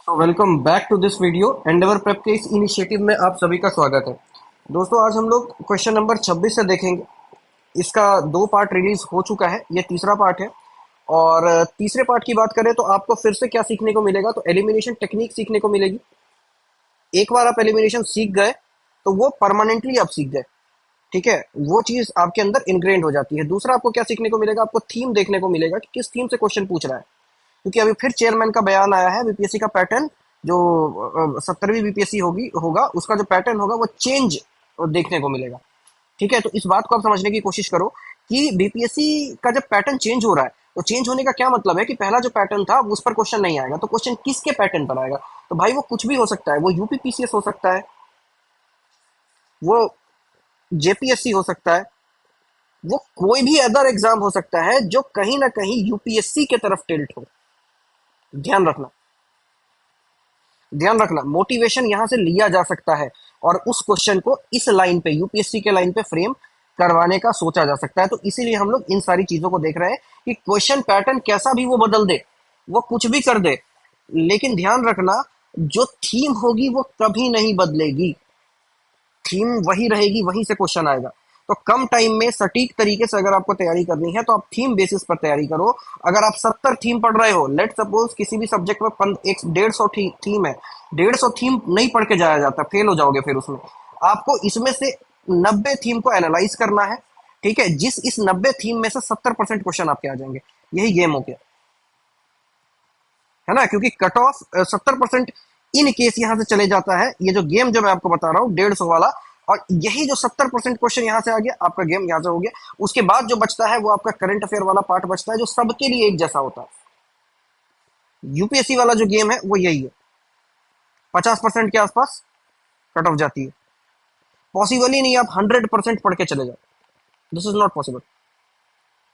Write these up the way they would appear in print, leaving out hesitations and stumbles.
तो welcome back to this video. Endeavour prep के इस इनिशिएटिव में आप सभी का स्वागत है। दोस्तों, आज हम लोग क्वेश्चन नंबर 26 से देखेंगे। इसका दो पार्ट रिलीज हो चुका है, ये तीसरा पार्ट है। और तीसरे पार्ट की बात करें तो आपको फिर से क्या सीखने को मिलेगा, तो एलिमिनेशन टेक्निक सीखने को मिलेगी। एक बार आप एलिमिनेशन सीख गए तो वो परमानेंटली आप सीख गए। ठीक है, वो चीज आपके अंदर इनग्रेंड हो जाती है। दूसरा आपको क्या सीखने को मिलेगा, आपको थीम देखने को मिलेगा कि किस थीम से क्वेश्चन पूछ रहा है। क्योंकि अभी फिर चेयरमैन का बयान आया है, बीपीएससी का पैटर्न जो 70वीं बीपीएससी होगी होगा उसका जो पैटर्न होगा वो चेंज देखने को मिलेगा। ठीक है, तो इस बात को आप समझने की कोशिश करो कि बीपीएससी का जब पैटर्न चेंज हो रहा है तो चेंज होने का क्या मतलब है कि पहला जो पैटर्न था उस पर क्वेश्चन नहीं आएगा, तो क्वेश्चन किसके पैटर्न पर आएगा। तो भाई वो कुछ भी हो सकता है, वो यूपीपीसीएस हो सकता है, वो जेपीएससी हो सकता है, वो कोई भी अदर एग्जाम हो सकता है जो कहीं ना कहीं यूपीएससी के तरफ टिल्ट हो। ध्यान रखना, ध्यान रखना, मोटिवेशन यहां से लिया जा सकता है और उस क्वेश्चन को इस लाइन पे, यूपीएससी के लाइन पे फ्रेम करवाने का सोचा जा सकता है। तो इसीलिए हम लोग इन सारी चीजों को देख रहे हैं कि क्वेश्चन पैटर्न कैसा भी वो बदल दे, वो कुछ भी कर दे, लेकिन ध्यान रखना, जो थीम होगी वो कभी नहीं बदलेगी। थीम वही रहेगी, वहीं से क्वेश्चन आएगा। तो कम टाइम में सटीक तरीके से अगर आपको तैयारी करनी है तो आप थीम बेसिस पर तैयारी करो। अगर आप 70 थीम पढ़ रहे हो, लेट सपोज किसी भी सब्जेक्ट में 150 थीम है, 150 थीम नहीं पढ़ के जाया जाता, फेल हो जाओगे फिर उसमें। आपको इसमें से 90 थीम को एनालाइज करना है। ठीक है, जिस इस 90 थीम में से 70% क्वेश्चन आपके आ जाएंगे। यही गेम हो गया, है ना। क्योंकि कट ऑफ 70% इन केस यहां से चले जाता है। ये जो गेम जो मैं आपको बता रहा हूँ 150 वाला, और यही जो 70% क्वेश्चन यहां से आ गया, आपका गेम यहां से हो गया। उसके बाद जो बचता है वो आपका करंट अफेयर वाला पार्ट बचता है, जो सबके लिए एक जैसा होता है। यूपीएससी वाला जो गेम है वो यही है, 50% के आसपास कट ऑफ जाती है। पॉसिबल ही नहीं आप 100% पढ़ के चले जाओ, दिस इज नॉट पॉसिबल।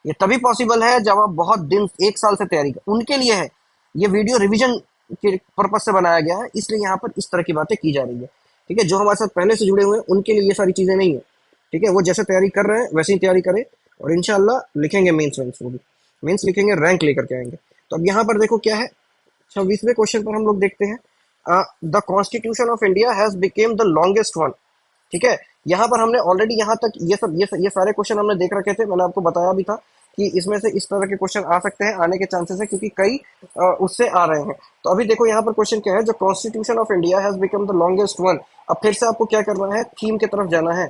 ये तभी पॉसिबल है जब आप बहुत दिन, एक साल से तैयारी कर, उनके लिए है। ये वीडियो रिवीजन के पर्पज से बनाया गया है, इसलिए यहाँ पर इस तरह की बातें की जा रही है। ठीक है, जो हमारे साथ पहले से जुड़े हुए हैं उनके लिए ये सारी चीजें नहीं है। ठीक है, वो जैसे तैयारी कर रहे हैं वैसे ही तैयारी करें, और इंशाल्लाह लिखेंगे मेंस वेंस, वो भी मेंस लिखेंगे, रैंक लेकर के आएंगे। तो अब यहाँ पर देखो क्या है, 26वें क्वेश्चन पर हम लोग देखते हैं। The constitution of India has became the longest one. ठीक है, यहाँ पर हमने ऑलरेडी यहाँ तक ये सारे क्वेश्चन हमने देख रखे थे। मैंने आपको बताया भी था कि इसमें से इस तरह के क्वेश्चन आ सकते हैं, आने के चांसेस है, क्योंकि कई उससे आ रहे हैं। तो अभी देखो यहाँ पर क्वेश्चन क्या है, जो constitution of India has become the longest one. अब फिर से आपको क्या करना है, थीम की तरफ जाना है।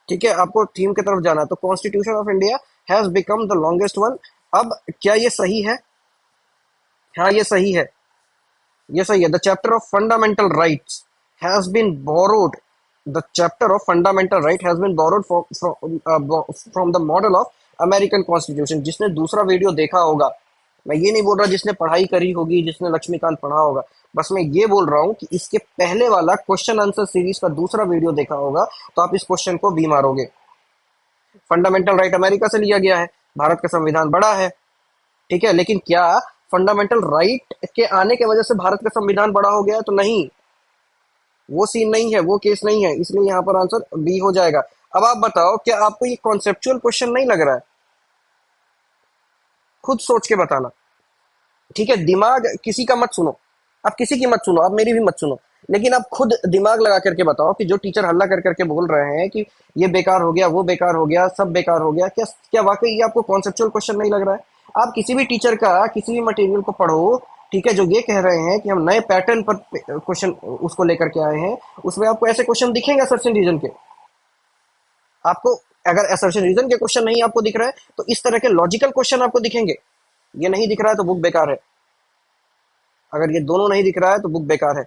ठीक है, आपको थीम की तरफ जाना है। तो constitution of India has become the longest one. अब क्या ये सही है? हाँ, ये सही है, ये सही है। The chapter of fundamental rights has been borrowed, the chapter of fundamental right has been borrowed from the model of American constitution. जिसने दूसरा वीडियो देखा होगा, मैं ये नहीं बोल रहा जिसने पढ़ाई करी होगी, जिसने लक्ष्मीकांत पढ़ा होगा, बस मैं ये बोल रहा हूँ कि इसके पहले वाला क्वेश्चन आंसर सीरीज का दूसरा वीडियो देखा होगा तो आप इस क्वेश्चन को भी मारोगे। फंडामेंटल राइट अमेरिका से लिया गया है, भारत का संविधान बड़ा है। ठीक है, लेकिन क्या फंडामेंटल राइट के आने के वजह से भारत का संविधान बड़ा हो गया है? तो नहीं, वो सीन नहीं है, वो केस नहीं है, इसलिए यहाँ पर आंसर बी हो जाएगा। अब आप बताओ, क्या आपको ये कॉन्सेप्चुअल क्वेश्चन नहीं लग रहा है? खुद सोच के बताना। ठीक है, दिमाग किसी का मत सुनो, आप किसी की मत सुनो, आप मेरी भी मत सुनो, लेकिन आप खुद दिमाग लगा करके बताओ कि जो टीचर हल्ला कर करके बोल रहे हैं कि ये बेकार हो गया, वो बेकार हो गया, सब बेकार हो गया, क्या क्या वाकई ये आपको कॉन्सेप्चुअल क्वेश्चन नहीं लग रहा है? आप किसी भी टीचर का किसी भी मटेरियल को पढ़ो, ठीक है, जो ये कह रहे हैं कि हम नए पैटर्न पर क्वेश्चन उसको लेकर के आए हैं, उसमें आपको ऐसे क्वेश्चन दिखेंगे असर्शन रीजन के। आपको अगर असर्शन रीजन के क्वेश्चन नहीं आपको दिख रहा है तो इस तरह के लॉजिकल क्वेश्चन आपको दिखेंगे। ये नहीं दिख रहा है तो बुक बेकार है। अगर ये दोनों नहीं दिख रहा है तो बुक बेकार है।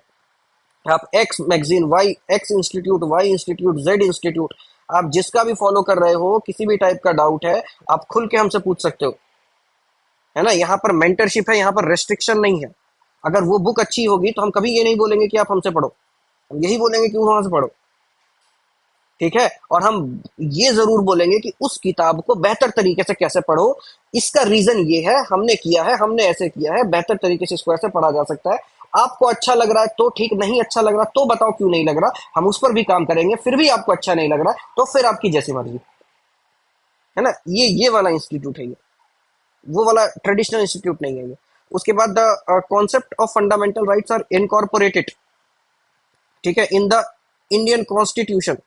आप X magazine, Y X institute, Y institute, Z institute, आप जिसका भी फॉलो कर रहे हो, किसी भी टाइप का डाउट है आप खुल के हमसे पूछ सकते हो, है ना। यहाँ पर मेंटरशिप है, यहाँ पर रेस्ट्रिक्शन नहीं है। अगर वो बुक अच्छी होगी तो हम कभी ये नहीं बोलेंगे कि आप हमसे पढ़ो, हम यही बोलेंगे कि वहां से पढ़ो। ठीक है, और हम ये जरूर बोलेंगे कि उस किताब को बेहतर तरीके से कैसे पढ़ो। इसका रीजन ये है, हमने किया है, हमने ऐसे किया है, बेहतर तरीके से इसको ऐसे पढ़ा जा सकता है। आपको अच्छा लग रहा है तो ठीक, नहीं अच्छा लग रहा तो बताओ क्यों नहीं लग रहा, हम उस पर भी काम करेंगे। फिर भी आपको अच्छा नहीं लग रहा तो फिर आपकी जैसी मर्जी, है ना। ये वाला इंस्टीट्यूट है, ये वो वाला ट्रेडिशनल इंस्टीट्यूट नहीं है ये। उसके बाद the concept of fundamental rights are incorporated, ठीक है, इन द इंडियन कॉन्स्टिट्यूशन।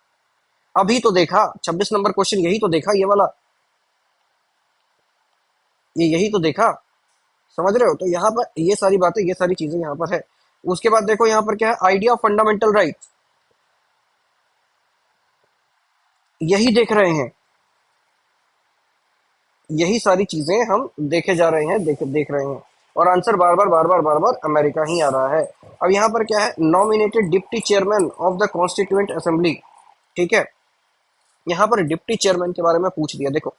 अभी तो देखा 26 नंबर क्वेश्चन, यही तो देखा ये वाला, ये यही तो देखा, समझ रहे हो? तो यहाँ पर ये सारी बातें, ये सारी चीजें यहाँ पर है। उसके बाद देखो यहाँ पर क्या है, आइडिया ऑफ फंडामेंटल राइट्स, यही देख रहे हैं, यही सारी चीजें हम देखे जा रहे हैं, देख रहे हैं। और आंसर बार बार अमेरिका ही आ रहा है। अब यहाँ पर क्या है, nominated deputy chairman of the constituent assembly, ठीक है, यहाँ पर डिप्टी चेयरमैन के बारे में पूछ दिया। देखो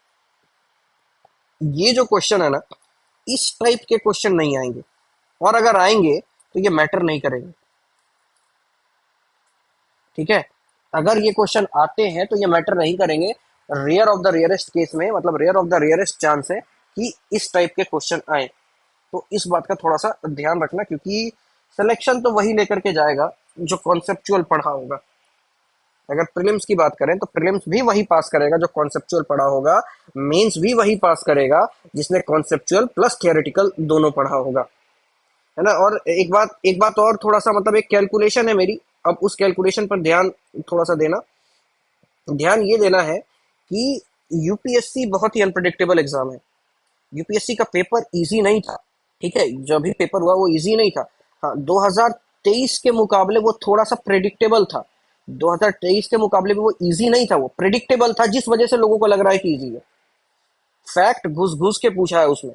ये जो क्वेश्चन है ना, इस टाइप के क्वेश्चन नहीं आएंगे, और अगर आएंगे तो ये मैटर नहीं करेंगे, ठीक है। अगर ये क्वेश्चन आते हैं तो ये मैटर नहीं करेंगे। Rare of the rarest case में, मतलब rare of the rarest chance है कि इस टाइप के क्वेश्चन आए। तो इस बात का थोड़ा सा ध्यान रखना, क्योंकि सिलेक्शन तो वही लेकर के जाएगा जो कॉन्सेप्चुअल पढ़ा होगा। अगर प्रीलिम्स की बात करें तो प्रीलिम्स भी वही पास करेगा जो कॉन्सेप्चुअल पढ़ा होगा, मेंस भी वही पास करेगा जिसने कॉन्सेप्चुअल प्लस थियोरेटिकल दोनों पढ़ा होगा, है ना। और एक बात और, थोड़ा सा मतलब एक कैलकुलेशन है मेरी, अब उस कैलकुलेशन पर ध्यान थोड़ा सा देना। ध्यान ये देना है कि यूपीएससी बहुत ही अनप्रडिक्टेबल एग्जाम है। यूपीएससी का पेपर इजी नहीं था, ठीक है, जो भी पेपर हुआ वो इजी नहीं था। हाँ, 2023 के मुकाबले वो थोड़ा सा प्रेडिक्टेबल था। 2023 के मुकाबले में वो इजी नहीं था, वो प्रेडिक्टेबल था, जिस वजह से लोगों को लग रहा है कि इजी है। फैक्ट घुस घुस के पूछा है उसमें,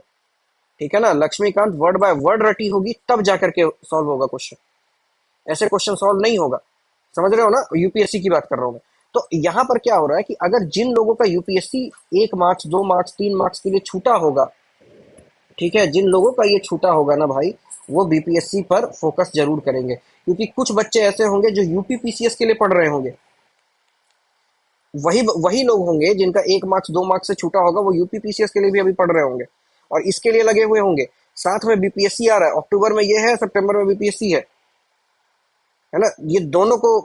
ठीक है ना। लक्ष्मीकांत वर्ड बाय वर्ड रटी होगी तब जाकर के सॉल्व होगा क्वेश्चन, ऐसे क्वेश्चन सॉल्व नहीं होगा। समझ रहे हो ना, यूपीएससी की बात कर रहा हूं मैं। तो यहाँ पर क्या हो रहा है कि अगर जिन लोगों का यूपीएससी 1 मार्क्स 2 मार्क्स 3 मार्क्स के लिए छूटा होगा, ठीक है, जिन लोगों का ये छूटा होगा ना भाई, वो बीपीएससी पर फोकस जरूर करेंगे, क्योंकि कुछ बच्चे ऐसे होंगे जो यूपी पीसीएस के लिए पढ़ रहे होंगे। वही वही लोग होंगे जिनका 1 मार्क्स 2 मार्क्स से छूटा होगा, वो यूपी पीसीएस के लिए भी अभी पढ़ रहे होंगे और इसके लिए लगे हुए होंगे। साथ में बीपीएससी आ रहा है, अक्टूबर में ये है, सितंबर में बीपीएससी है ना। ये दोनों को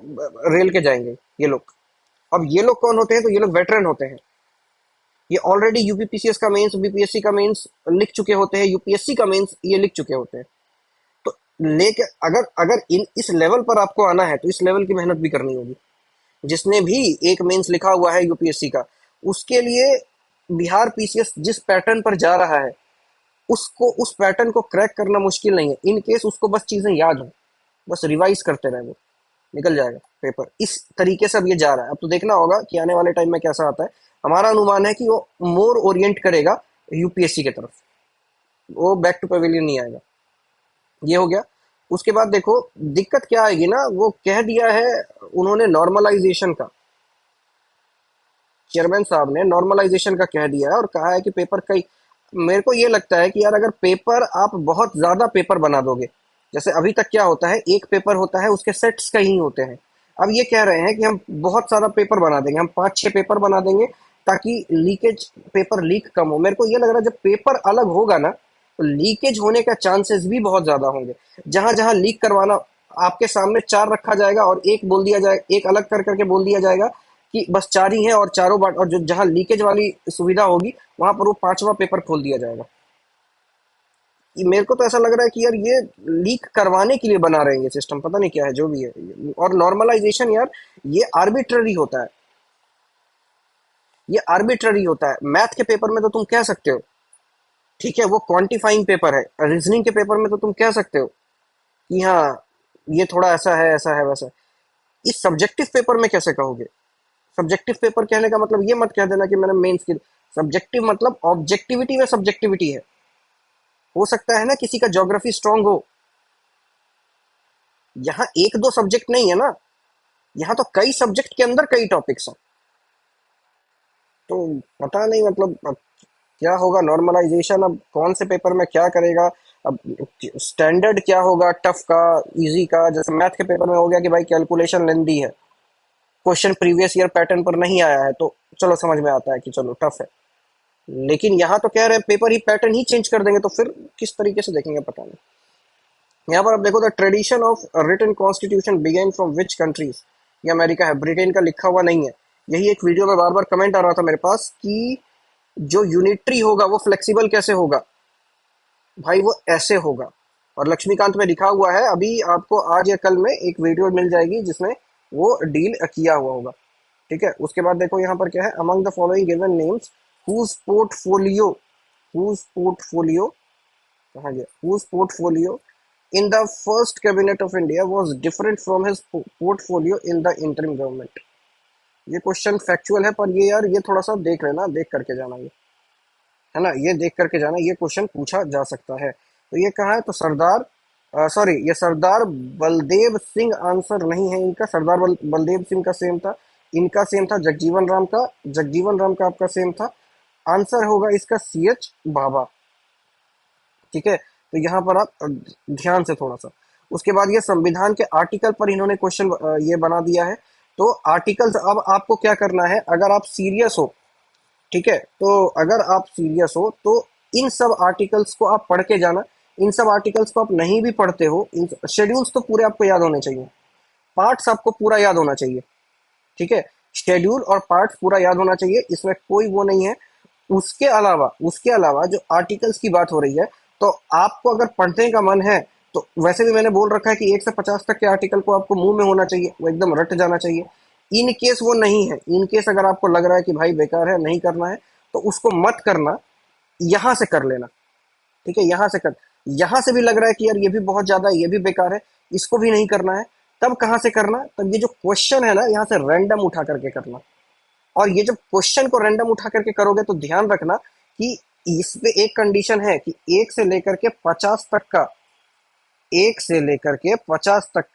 रेल के जाएंगे ये लोग। अब ये लोग कौन होते हैं? तो ये लोग वेटरन होते हैं, ये ऑलरेडी यूपीपीसीएस का मेंस, बीपीएससी का मेंस लिख चुके होते हैं, यूपीएससी का मेंस ये लिख चुके होते हैं। तो लेके अगर अगर इन इस लेवल पर आपको आना है तो इस लेवल की मेहनत भी करनी होगी। जिसने भी एक मेंस लिखा हुआ है यूपीएससी का, उसके लिए बिहार पीसीएस जिस पैटर्न पर जा रहा है, उसको उस पैटर्न को क्रैक करना मुश्किल नहीं है। इन केस उसको बस चीजें याद हो, बस रिवाइज करते रहे, वो निकल जाएगा पेपर। इस तरीके से अब ये जा रहा है। अब तो देखना होगा कि आने वाले टाइम में कैसा आता है। हमारा अनुमान है कि वो मोर ओरिएंट करेगा यूपीएससी की तरफ, वो बैक टू पवेलियन नहीं आएगा। ये हो गया। उसके बाद देखो दिक्कत क्या आएगी ना, वो कह दिया है उन्होंने नॉर्मलाइजेशन का, चेयरमैन साहब ने नॉर्मलाइजेशन का कह दिया है और कहा है कि पेपर कई, मेरे को ये लगता है कि यार अगर पेपर आप बहुत ज्यादा पेपर बना दोगे, जैसे अभी तक क्या होता है, एक पेपर होता है उसके सेट्स कहीं होते हैं। अब ये कह रहे हैं कि हम बहुत सारा पेपर बना देंगे, हम 5-6 पेपर बना देंगे ताकि लीकेज, पेपर लीक कम हो। मेरे को ये लग रहा है जब पेपर अलग होगा ना, तो लीकेज होने का चांसेस भी बहुत ज्यादा होंगे। जहां जहां लीक करवाना, आपके सामने 4 रखा जाएगा और एक बोल दिया जाए, एक अलग कर करके बोल दिया जाएगा कि बस 4 ही है और चारों बाट, और जो जहां लीकेज वाली सुविधा होगी वहां पर वो 5वां पेपर खोल दिया जाएगा। मेरे को तो ऐसा लग रहा है कि यार ये लीक करवाने के लिए बना रहे हैं ये सिस्टम, पता नहीं क्या है जो भी है। और नॉर्मलाइजेशन यार ये आर्बिट्ररी होता है, ये आर्बिट्ररी होता है। मैथ के पेपर में तो तुम कह सकते हो, ठीक है, वो क्वांटिफाइंग पेपर है। रीजनिंग के पेपर में तो तुम कह सकते हो कि हाँ ये थोड़ा ऐसा है, ऐसा है, वैसा है। इस सब्जेक्टिव पेपर में कैसे कहोगे? सब्जेक्टिव पेपर कहने का मतलब ये मत कह देना कि मैंने मेंस की, सब्जेक्टिव मतलब ऑब्जेक्टिविटी में सब्जेक्टिविटी है। हो सकता है ना किसी का ज्योग्राफी स्ट्रांग हो, यहाँ एक दो सब्जेक्ट नहीं है ना, यहाँ तो कई सब्जेक्ट के अंदर कई टॉपिक्स हैं। तो पता नहीं मतलब अब क्या होगा नॉर्मलाइजेशन, अब कौन से पेपर में क्या करेगा, अब स्टैंडर्ड क्या होगा, टफ का, इजी का। जैसे मैथ के पेपर में हो गया कि भाई कैलकुलेशन लेंदी है, क्वेश्चन प्रीवियस ईयर पैटर्न पर नहीं आया है, तो चलो समझ में आता है कि चलो टफ है। लेकिन यहाँ तो कह रहे हैं पेपर ही पैटर्न ही चेंज कर देंगे, तो फिर किस तरीके से देखेंगे पता नहीं। यहाँ पर आप देखो, the tradition of written constitution began from which countries, ये अमेरिका है, ब्रिटेन का लिखा हुआ नहीं है। यही एक वीडियो में बार बार कमेंट आ रहा था मेरे पास कि जो यूनिटरी होगा वो फ्लेक्सिबल कैसे होगा। भाई वो ऐसे होगा। और लक्ष्मीकांत में लिखा हुआ है, अभी आपको आज या कल में एक वीडियो मिल जाएगी जिसमें वो डील किया हुआ होगा। ठीक है, उसके बाद देखो यहाँ पर क्या है, among the following given names whose portfolio, whose portfolio, कहाँ गया, whose portfolio in the first cabinet of India was different from his portfolio in the interim government. ये क्वेश्चन फैक्चुअल है, पर ये यार ये थोड़ा सा देख लेना, देख करके जाना ये, है ना, ये देख करके जाना, ये क्वेश्चन पूछा जा सकता है। तो ये कहाँ है, तो सरदार, सॉरी, ये सरदार बलदेव सिंह आंसर नहीं है इनका, सरदार बलदेव सिंह का सेम था, इनका सेम था, जगजीवन राम का, जगजीवन राम का आपका सेम था। आंसर होगा इसका CH बाबा। ठीक है, तो यहाँ पर आप ध्यान से थोड़ा सा, उसके बाद ये संविधान के आर्टिकल पर इन्होंने क्वेश्चन ये बना दिया है। तो आर्टिकल्स अब आपको क्या करना है, अगर आप सीरियस हो, ठीक है, तो अगर आप सीरियस हो तो इन सब आर्टिकल्स को आप पढ़ के जाना। इन सब आर्टिकल्स को आप नहीं भी पढ़ते हो, इन शेड्यूल्स तो पूरे आपको याद होने चाहिए, पार्ट्स आपको पूरा याद होना चाहिए। ठीक है, शेड्यूल और पार्ट्स पूरा याद होना चाहिए, इसमें कोई वो नहीं है। उसके अलावा जो आर्टिकल्स की बात हो रही है, तो आपको अगर पढ़ने का मन है, तो वैसे भी मैंने बोल रखा है कि 1 से 50 तक के आर्टिकल को आपको मुंह में होना चाहिए, वो एकदम रट जाना चाहिए। इन केस वो नहीं है, इन केस अगर आपको लग रहा है कि भाई बेकार है, नहीं करना है, तो उसको मत करना, यहाँ से कर लेना। ठीक है, यहाँ से कर, यहाँ से भी लग रहा है कि यार ये भी बहुत ज्यादा है, ये भी बेकार है, इसको भी नहीं करना है, तब कहाँ से करना, तब ये जो क्वेश्चन है ना, यहाँ से रैंडम उठा करके करना। और ये जब क्वेश्चन को रैंडम उठा करके करोगे तो ध्यान रखना कि इसमें एक कंडीशन है कि 1 से लेकर के 50 तक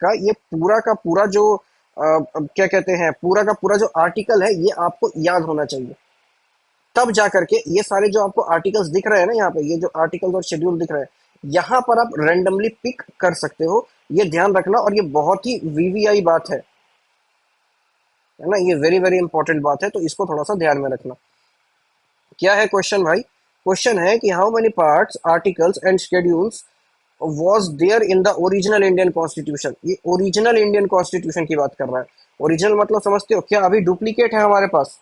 का ये पूरा का पूरा जो क्या कहते हैं, पूरा का पूरा जो आर्टिकल है, ये आपको याद होना चाहिए। तब जा करके ये सारे जो आपको आर्टिकल्स दिख रहे हैं ना, यहाँ पे ये जो आर्टिकल्स और शेड्यूल दिख रहे हैं, यहाँ पर आप रैंडमली पिक कर सकते हो। ये ध्यान रखना, और ये बहुत ही वीवीआई बात है ना, ये वेरी वेरी इंपॉर्टेंट बात है, तो इसको थोड़ा सा ध्यान में रखना। क्या है क्वेश्चन भाई, क्वेश्चन है कि how many parts, articles and schedules was there in the original Indian constitution. ये ओरिजिनल इंडियन कॉन्स्टिट्यूशन की बात कर रहा है। ओरिजिनल मतलब समझते हो क्या, अभी डुप्लीकेट है हमारे पास?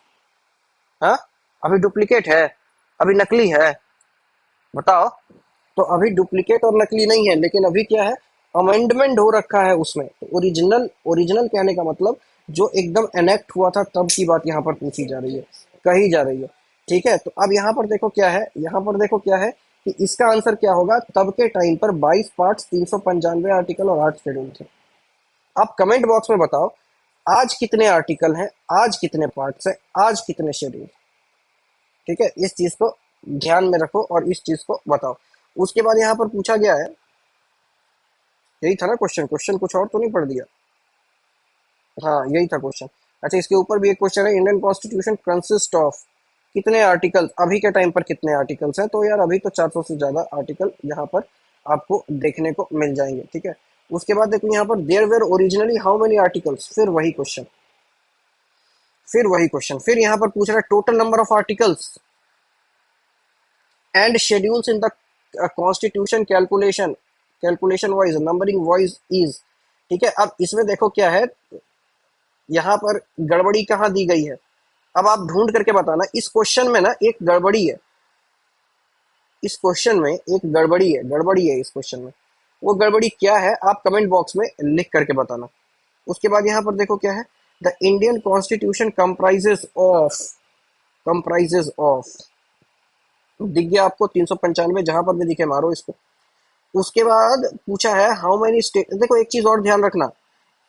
हाँ, अभी डुप्लीकेट है, अभी नकली है, बताओ। तो अभी डुप्लीकेट और नकली नहीं है, लेकिन अभी क्या है, अमेंडमेंट हो रखा है उसमें। तो ओरिजिनल, ओरिजिनल कहने का मतलब जो एकदम एनेक्ट हुआ था तब की बात यहाँ पर पूछी जा रही है, कही जा रही है। ठीक है, तो अब यहाँ पर देखो क्या है, यहाँ पर देखो क्या है कि इसका आंसर क्या होगा, तब के टाइम पर 22 पार्ट्स, 395 आर्टिकल और 8 शेड्यूल थे। आप कमेंट बॉक्स में बताओ, आज कितने आर्टिकल हैं, आज कितने पार्ट्स हैं, आज कितने शेड्यूल। ठीक है, इस चीज को ध्यान में रखो और इस चीज को बताओ। उसके बाद यहाँ पर पूछा गया है, यही था ना क्वेश्चन, क्वेश्चन कुछ और तो नहीं पढ़ दिया? हाँ, यही था क्वेश्चन। अच्छा, इसके ऊपर भी एक क्वेश्चन है, इंडियन कॉन्स्टिट्यूशन कंसिस्ट ऑफ कितने आर्टिकल, अभी के टाइम पर कितने आर्टिकल्स हैं? तो यार अभी तो 400 से ज्यादा आर्टिकल यहाँ पर आपको देखने को मिल जाएंगे। ठीक है, उसके बाद देखो यहाँ पर there were originally how many articles, फिर वही क्वेश्चन, फिर यहाँ पर पूछ रहा है total number of articles and schedules in the constitution calculation wise numbering wise is. ठीक है, अब इसमें देखो क्या है, यहाँ पर गड़बड़ी कहाँ दी गई है, अब आप ढूंढ करके बताना। इस क्वेश्चन में ना एक गड़बड़ी है, इस क्वेश्चन में एक गड़बड़ी है इस क्वेश्चन में। वो गड़बड़ी क्या है, आप कमेंट बॉक्स में लिख करके बताना। उसके बाद यहाँ पर देखो क्या है, the Indian constitution comprises of, दिख गया आपको 395, जहां पर भी दिखे मारो इसको। उसके बाद पूछा है हाउ मेनी स्टेट, देखो एक चीज और ध्यान रखना,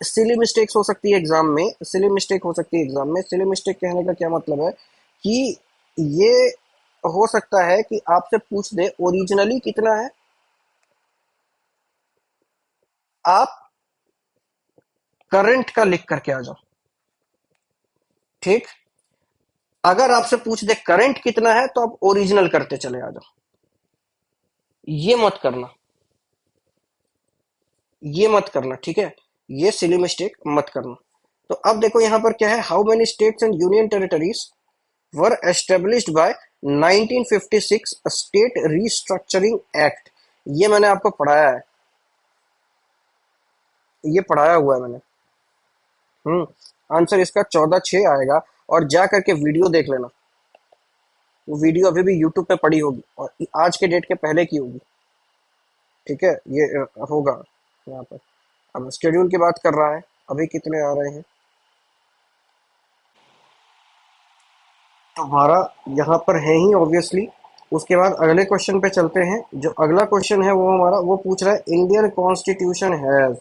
सिली मिस्टेक्स हो सकती है एग्जाम में, सिली मिस्टेक हो सकती है एग्जाम में। सिली मिस्टेक कहने का क्या मतलब है कि ये हो सकता है कि आपसे पूछ दे ओरिजिनली कितना है, आप करंट का लिख करके आ जाओ। ठीक, अगर आपसे पूछ दे करंट कितना है, तो आप ओरिजिनल करते चले आ जाओ। ये मत करना, ये मत करना, ठीक है, ये सिली मिस्टेक मत करना। तो अब देखो यहाँ पर क्या है, how many states and union territories were established by 1956 state restructuring act. ये मैंने आपको पढ़ाया है, ये पढ़ाया हुआ है मैंने। आंसर इसका 14/6 आएगा, और जा करके वीडियो देख लेना। वो वीडियो अभी भी यूट्यूब पे पड़ी होगी, और आज के डेट के पहले की होगी। ठीक है, ये होगा यहाँ पर। अब शेड्यूल की बात कर रहा है, अभी कितने आ रहे हैं, तो हमारा यहाँ पर है ही ऑब्वियसली। उसके बाद अगले क्वेश्चन पे चलते हैं। जो अगला क्वेश्चन है वो हमारा वो पूछ रहा है इंडियन कॉन्स्टिट्यूशन है,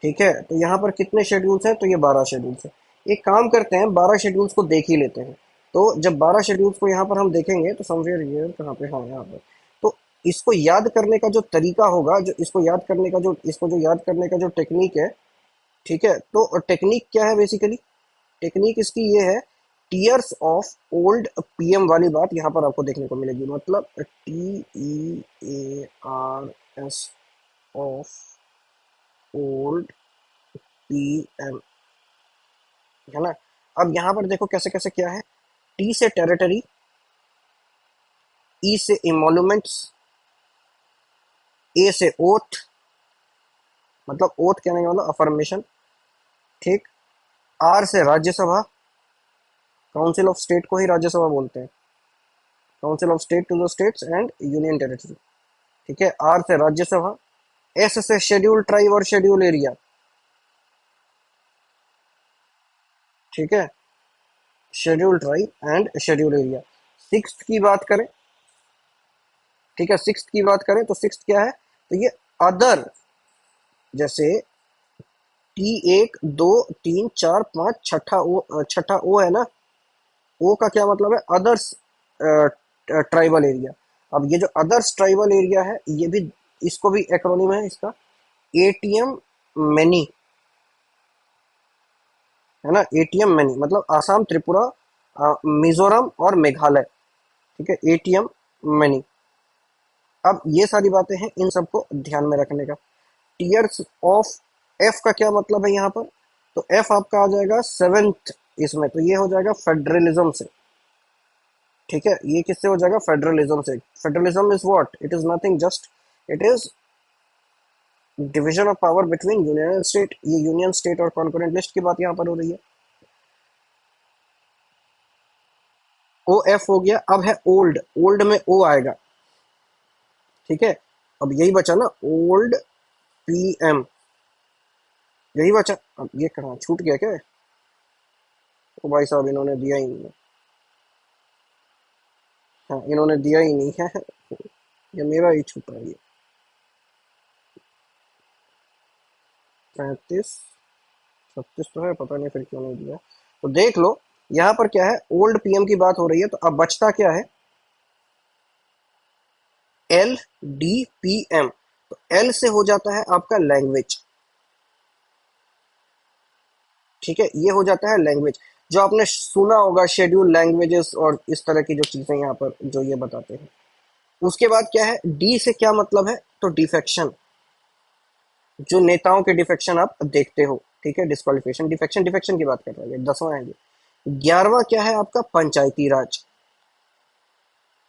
ठीक है। तो यहाँ पर कितने शेड्यूल्स हैं, तो ये 12 शेड्यूल्स हैं। एक काम करते हैं, 12 शेड्यूल्स को देख ही लेते हैं। तो जब 12 शेड्यूल्स को यहाँ पर हम देखेंगे तो समवेयर ये कहाँ पे, हाँ यहाँ पर। तो इसको याद करने का जो तरीका होगा, जो इसको याद करने का जो इसको जो याद करने का जो टेक्निक है, ठीक है। तो टेक्निक क्या है बेसिकली, टेक्निक इसकी ये है, टीयर्स ऑफ ओल्ड पीएम वाली बात यहाँ पर आपको देखने को मिलेगी। मतलब TEARS ऑफ ओल्ड पीएम, है ना। अब यहाँ पर देखो कैसे कैसे क्या है। टी से टेरिटरी, ई से इमोल्यूमेंट्स, ए से ओथ, मतलब ओथ कहने का मतलब अफर्मेशन, ठीक। आर से राज्यसभा, काउंसिल ऑफ स्टेट को ही राज्यसभा बोलते हैं, council of state to the states and union territory, ठीक है। आर से राज्यसभा। एस से शेड्यूल ट्राइब और शेड्यूल एरिया, ठीक है, schedule tribe and schedule area. Six की बात करें, ठीक है, सिक्स की बात करें तो सिक्स क्या है, तो ये अदर, जैसे टी एक दो तीन चार पाँच, छठा ओ है ना, ओ का क्या मतलब है, अदर्स ट्राइबल एरिया। अब ये जो अदर्स ट्राइबल एरिया है, ये भी, इसको भी एक्रोनिम है इसका, एटीएम मैनी, है ना। एटीएम मैनी मतलब आसाम, त्रिपुरा, मिजोरम और मेघालय, ठीक है, एटीएम मैनी। अब ये सारी बातें हैं, इन सबको ध्यान में रखने का। टीयर्स ऑफ, एफ का क्या मतलब है यहाँ पर, तो एफ आपका आ जाएगा सेवेंथ इसमें, तो ये हो जाएगा फेडरलिज्म से, ठीक है। ये किससे हो जाएगा, फेडरलिज्म से। Federalism is what, it is nothing, just it is division of power between union and state. ये यूनियन, स्टेट और कॉन्करेंट लिस्ट की बात यहाँ पर हो रही है। ओ एफ हो गया। अब है ओल्ड, ओल्ड में ओ आएगा, ठीक है। अब यही बचा ना, ओल्ड पीएम, यही बचा। अब ये कहाँ छूट गया क्या, ओ भाई साहब इन्होंने दिया ही नहीं है। हाँ, इन्होंने दिया ही नहीं है, ये मेरा ही छूटा है ये। 35, 36 तो है, पता नहीं फिर क्यों नहीं दिया। तो देख लो, यहाँ पर क्या है, ओल्ड पीएम की बात हो रही है, तो अब बचता क्या है, एल डी पी एम। तो एल से हो जाता है आपका लैंग्वेज, ठीक है, ये हो जाता है लैंग्वेज। जो आपने सुना होगा शेड्यूल लैंग्वेजेस और इस तरह की जो चीजें यहाँ पर जो ये बताते हैं। उसके बाद क्या है, डी से क्या मतलब है, तो डिफेक्शन, जो नेताओं के डिफेक्शन आप देखते हो, ठीक है, डिस्क्वालिफिकेशन, डिफेक्शन, डिफेक्शन की बात कर रहे हैं, 10वां है ये। 11वां क्या है आपका, पंचायती राज,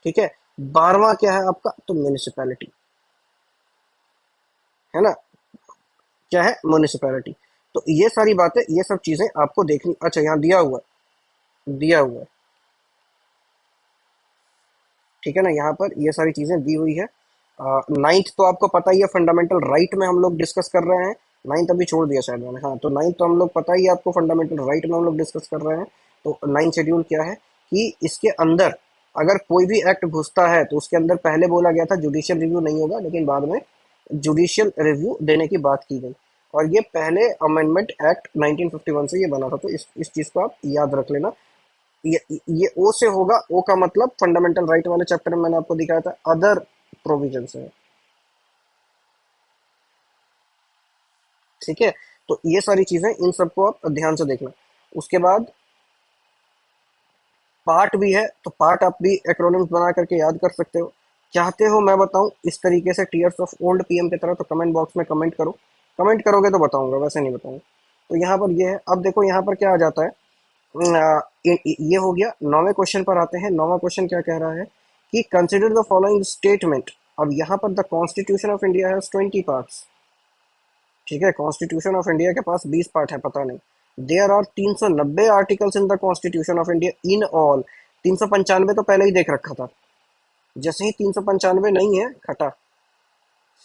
ठीक है। 12वां क्या है आपका, तो म्यूनिसिपैलिटी, है ना, क्या है, म्यूनिसिपैलिटी। तो ये सारी बातें, ये सब चीजें आपको देखनी। अच्छा यहाँ दिया हुआ दिया हुआ है, ठीक है ना, यहाँ पर ये सारी चीजें दी हुई है। नाइन्थ तो आपको पता ही है, फंडामेंटल राइट में हम लोग डिस्कस कर रहे हैं। नाइन्थ अभी छोड़ दिया शायद मैंने, हाँ, तो नाइन्थ तो हम लोग पता ही है आपको, फंडामेंटल राइट में हम लोग डिस्कस कर रहे हैं। तो नाइन्थ शेड्यूल क्या है कि इसके अंदर अगर कोई भी एक्ट घुसता है तो उसके अंदर पहले बोला गया था जुडिशियल रिव्यू नहीं होगा, लेकिन बाद में जुडिशियल रिव्यू देने की बात की गई। और ये पहले अमेंडमेंट एक्ट 1951 से ये बना था, तो इस चीज को आप याद रख लेना। ये ओ से होगा, ओ का मतलब फंडामेंटल राइट वाले चैप्टर में मैंने आपको दिखाया था, अदर प्रोविजन है, ठीक है। तो ये सारी चीजें, इन सबको आप ध्यान से देखना। उसके बाद पार्ट भी है, तो पार्ट आप भी एक्रोनिम्स बना करके याद कर सकते हो। चाहते हो मैं बताऊं इस तरीके से टीयर्स ऑफ ओल्ड पीएम की तरह, तो कमेंट बॉक्स में कमेंट करो, कमेंट करोगे तो बताऊंगा, वैसे नहीं बताऊंगा। तो यहाँ पर ये है। अब देखो यहाँ पर क्या आ जाता है, ये हो गया। 9वें क्वेश्चन पर आते हैं। 9वां क्वेश्चन क्या कह रहा है कि कंसिडर द फॉलोइंग स्टेटमेंट। अब यहाँ पर the constitution of India has 20 parts, ठीक है, कॉन्स्टिट्यूशन ऑफ इंडिया के पास 20 पार्ट है, पता नहीं। There are 390 articles in the constitution of India in all. 395 तो पहले ही देख रखा था, जैसे ही 395 नहीं है खटा,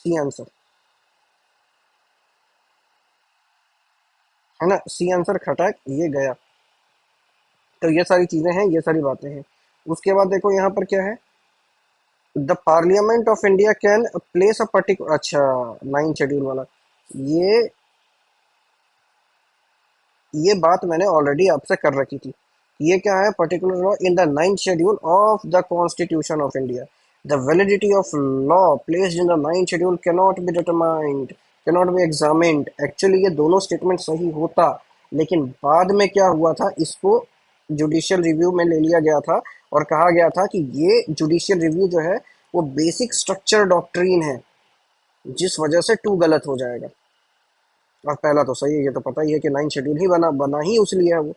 सी आंसर है ना, सी आंसर खटक ये गया। तो ये सारी चीजें हैं, ये सारी बातें हैं। उसके बाद देखो यहाँ पर क्या है, the parliament of India can place a particular, अच्छा, 9 शेड्यूल वाला, ये ये बात मैंने ऑलरेडी आपसे कर रखी थी। ये क्या है, particular law in the 9th schedule of the constitution of India, the validity of law placed in the 9th schedule cannot be determined, cannot be examined. Actually ये दोनों स्टेटमेंट सही होता, लेकिन बाद में क्या हुआ था, इसको जुडिशियल रिव्यू में ले लिया गया था और कहा गया था कि ये जुडिशियल रिव्यू जो है वो बेसिक स्ट्रक्चर डॉक्ट्रीन है, जिस वजह से टू गलत हो जाएगा। और पहला तो सही है, ये तो पता ही है कि 9 शेड्यूल ही बना बना ही उसलिए है वो।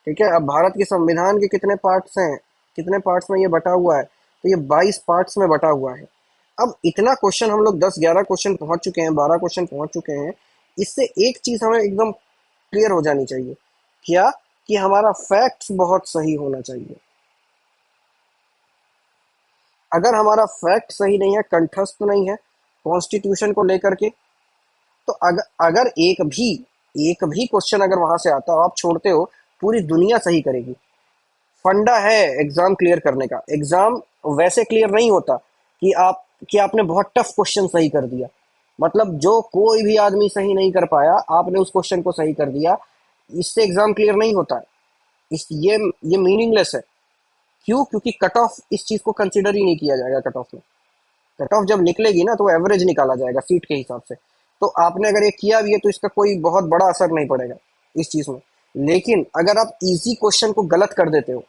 ठीक है, अब भारत के संविधान के कितने पार्ट्स हैं, कितने पार्ट्स में ये बटा हुआ है, तो ये 22 पार्ट्स में बटा हुआ है। अब इतना क्वेश्चन हम लोग 10-11 क्वेश्चन पहुंच चुके हैं, 12 क्वेश्चन पहुंच चुके हैं। इससे एक चीज हमें एकदम क्लियर हो जानी चाहिए, क्या, कि हमारा फैक्ट्स बहुत सही होना चाहिए। अगर हमारा फैक्ट सही नहीं है, कंठस्थ नहीं है कॉन्स्टिट्यूशन को लेकर के, तो अगर अगर एक भी क्वेश्चन अगर वहां से आता हो, आप छोड़ते हो, पूरी दुनिया सही करेगी। फंडा है एग्जाम क्लियर करने का। एग्जाम वैसे क्लियर नहीं होता कि आपने बहुत टफ क्वेश्चन सही कर दिया, मतलब जो कोई भी आदमी सही नहीं कर पाया, आपने उस क्वेश्चन को सही कर दिया, इससे एग्जाम क्लियर नहीं होता है। इस ये मीनिंगलेस है। क्यों? क्योंकि कट ऑफ इस चीज को कंसिडर ही नहीं किया जाएगा कट ऑफ में। कट ऑफ जब निकलेगी ना, तो एवरेज निकाला जाएगा सीट के हिसाब से। तो आपने अगर ये किया भी है, तो इसका कोई बहुत बड़ा असर नहीं पड़ेगा इस चीज में। लेकिन अगर आप इजी क्वेश्चन को गलत कर देते हो,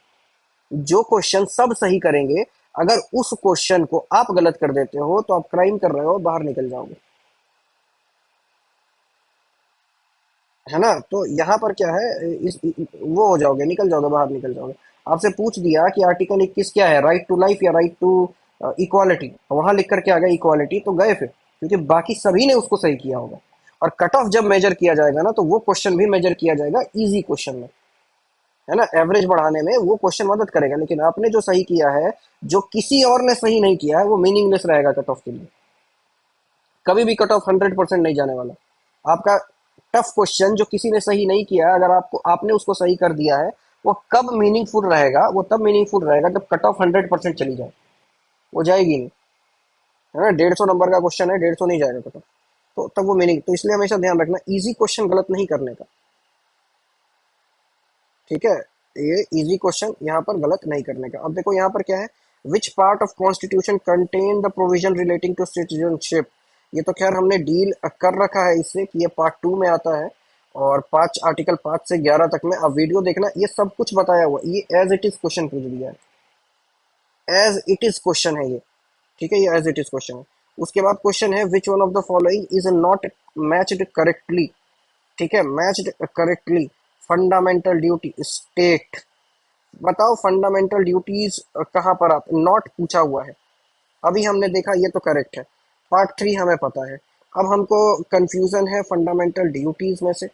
जो क्वेश्चन सब सही करेंगे, अगर उस क्वेश्चन को आप गलत कर देते हो, तो आप क्राइम कर रहे हो, बाहर निकल जाओगे। है ना? तो यहाँ पर क्या है, वो हो जाओगे, निकल जाओगे, बाहर निकल जाओगे। आपसे पूछ दिया कि आर्टिकल 21 क्या है, राइट टू लाइफ या राइट टू इक्वालिटी, वहां लिख करके आ गया इक्वालिटी, तो गए फिर, क्योंकि बाकी सभी ने उसको सही किया होगा। और कट ऑफ जब मेजर किया जाएगा ना, तो वो क्वेश्चन भी मेजर किया जाएगा इजी क्वेश्चन में। है ना? एवरेज बढ़ाने में वो क्वेश्चन मदद करेगा, लेकिन आपने जो सही किया है, जो किसी और ने सही नहीं किया है, वो मीनिंगलेस रहेगा कट ऑफ के लिए। कभी भी कट ऑफ 100% नहीं जाने वाला। आपका टफ क्वेश्चन जो किसी ने सही नहीं किया है, अगर आपको आपने उसको सही कर दिया है, वो कब मीनिंगफुल रहेगा, वो तब मीनिंगफुल रहेगा जब कट ऑफ 100% चली जाए। वो जाएगी नहीं। है ना? 150 नंबर का क्वेश्चन है, 150 नहीं जाएगा कट ऑफ। तो तब वो मीनिंग, तो इसलिए हमेशा ध्यान रखना, इजी क्वेश्चन गलत नहीं करने का। ठीक है, ये इजी क्वेश्चन यहाँ पर गलत नहीं करने का। अब देखो यहाँ पर क्या है, which part of constitution contain the provision relating to citizenship. ये तो खैर हमने डील कर रखा है इससे, कि ये पार्ट 2 में आता है, और आर्टिकल 5 से 11 तक में। अब वीडियो देखना, ये सब कुछ बताया हुआ, ये एज इट इज क्वेश्चन पूछ दिया है, एज इट इज क्वेश्चन है ये। ठीक है, ये एज इट इज क्वेश्चन है। उसके बाद क्वेश्चन है, which one of the following is not matched correctly. ठीक है, matched correctly, fundamental duty state. बताओ फंडामेंटल ड्यूटीज कहाँ पर आते, नॉट पूछा हुआ है। अभी हमने देखा ये तो करेक्ट है, पार्ट 3 हमें पता है। अब हमको कंफ्यूजन है फंडामेंटल ड्यूटीज में से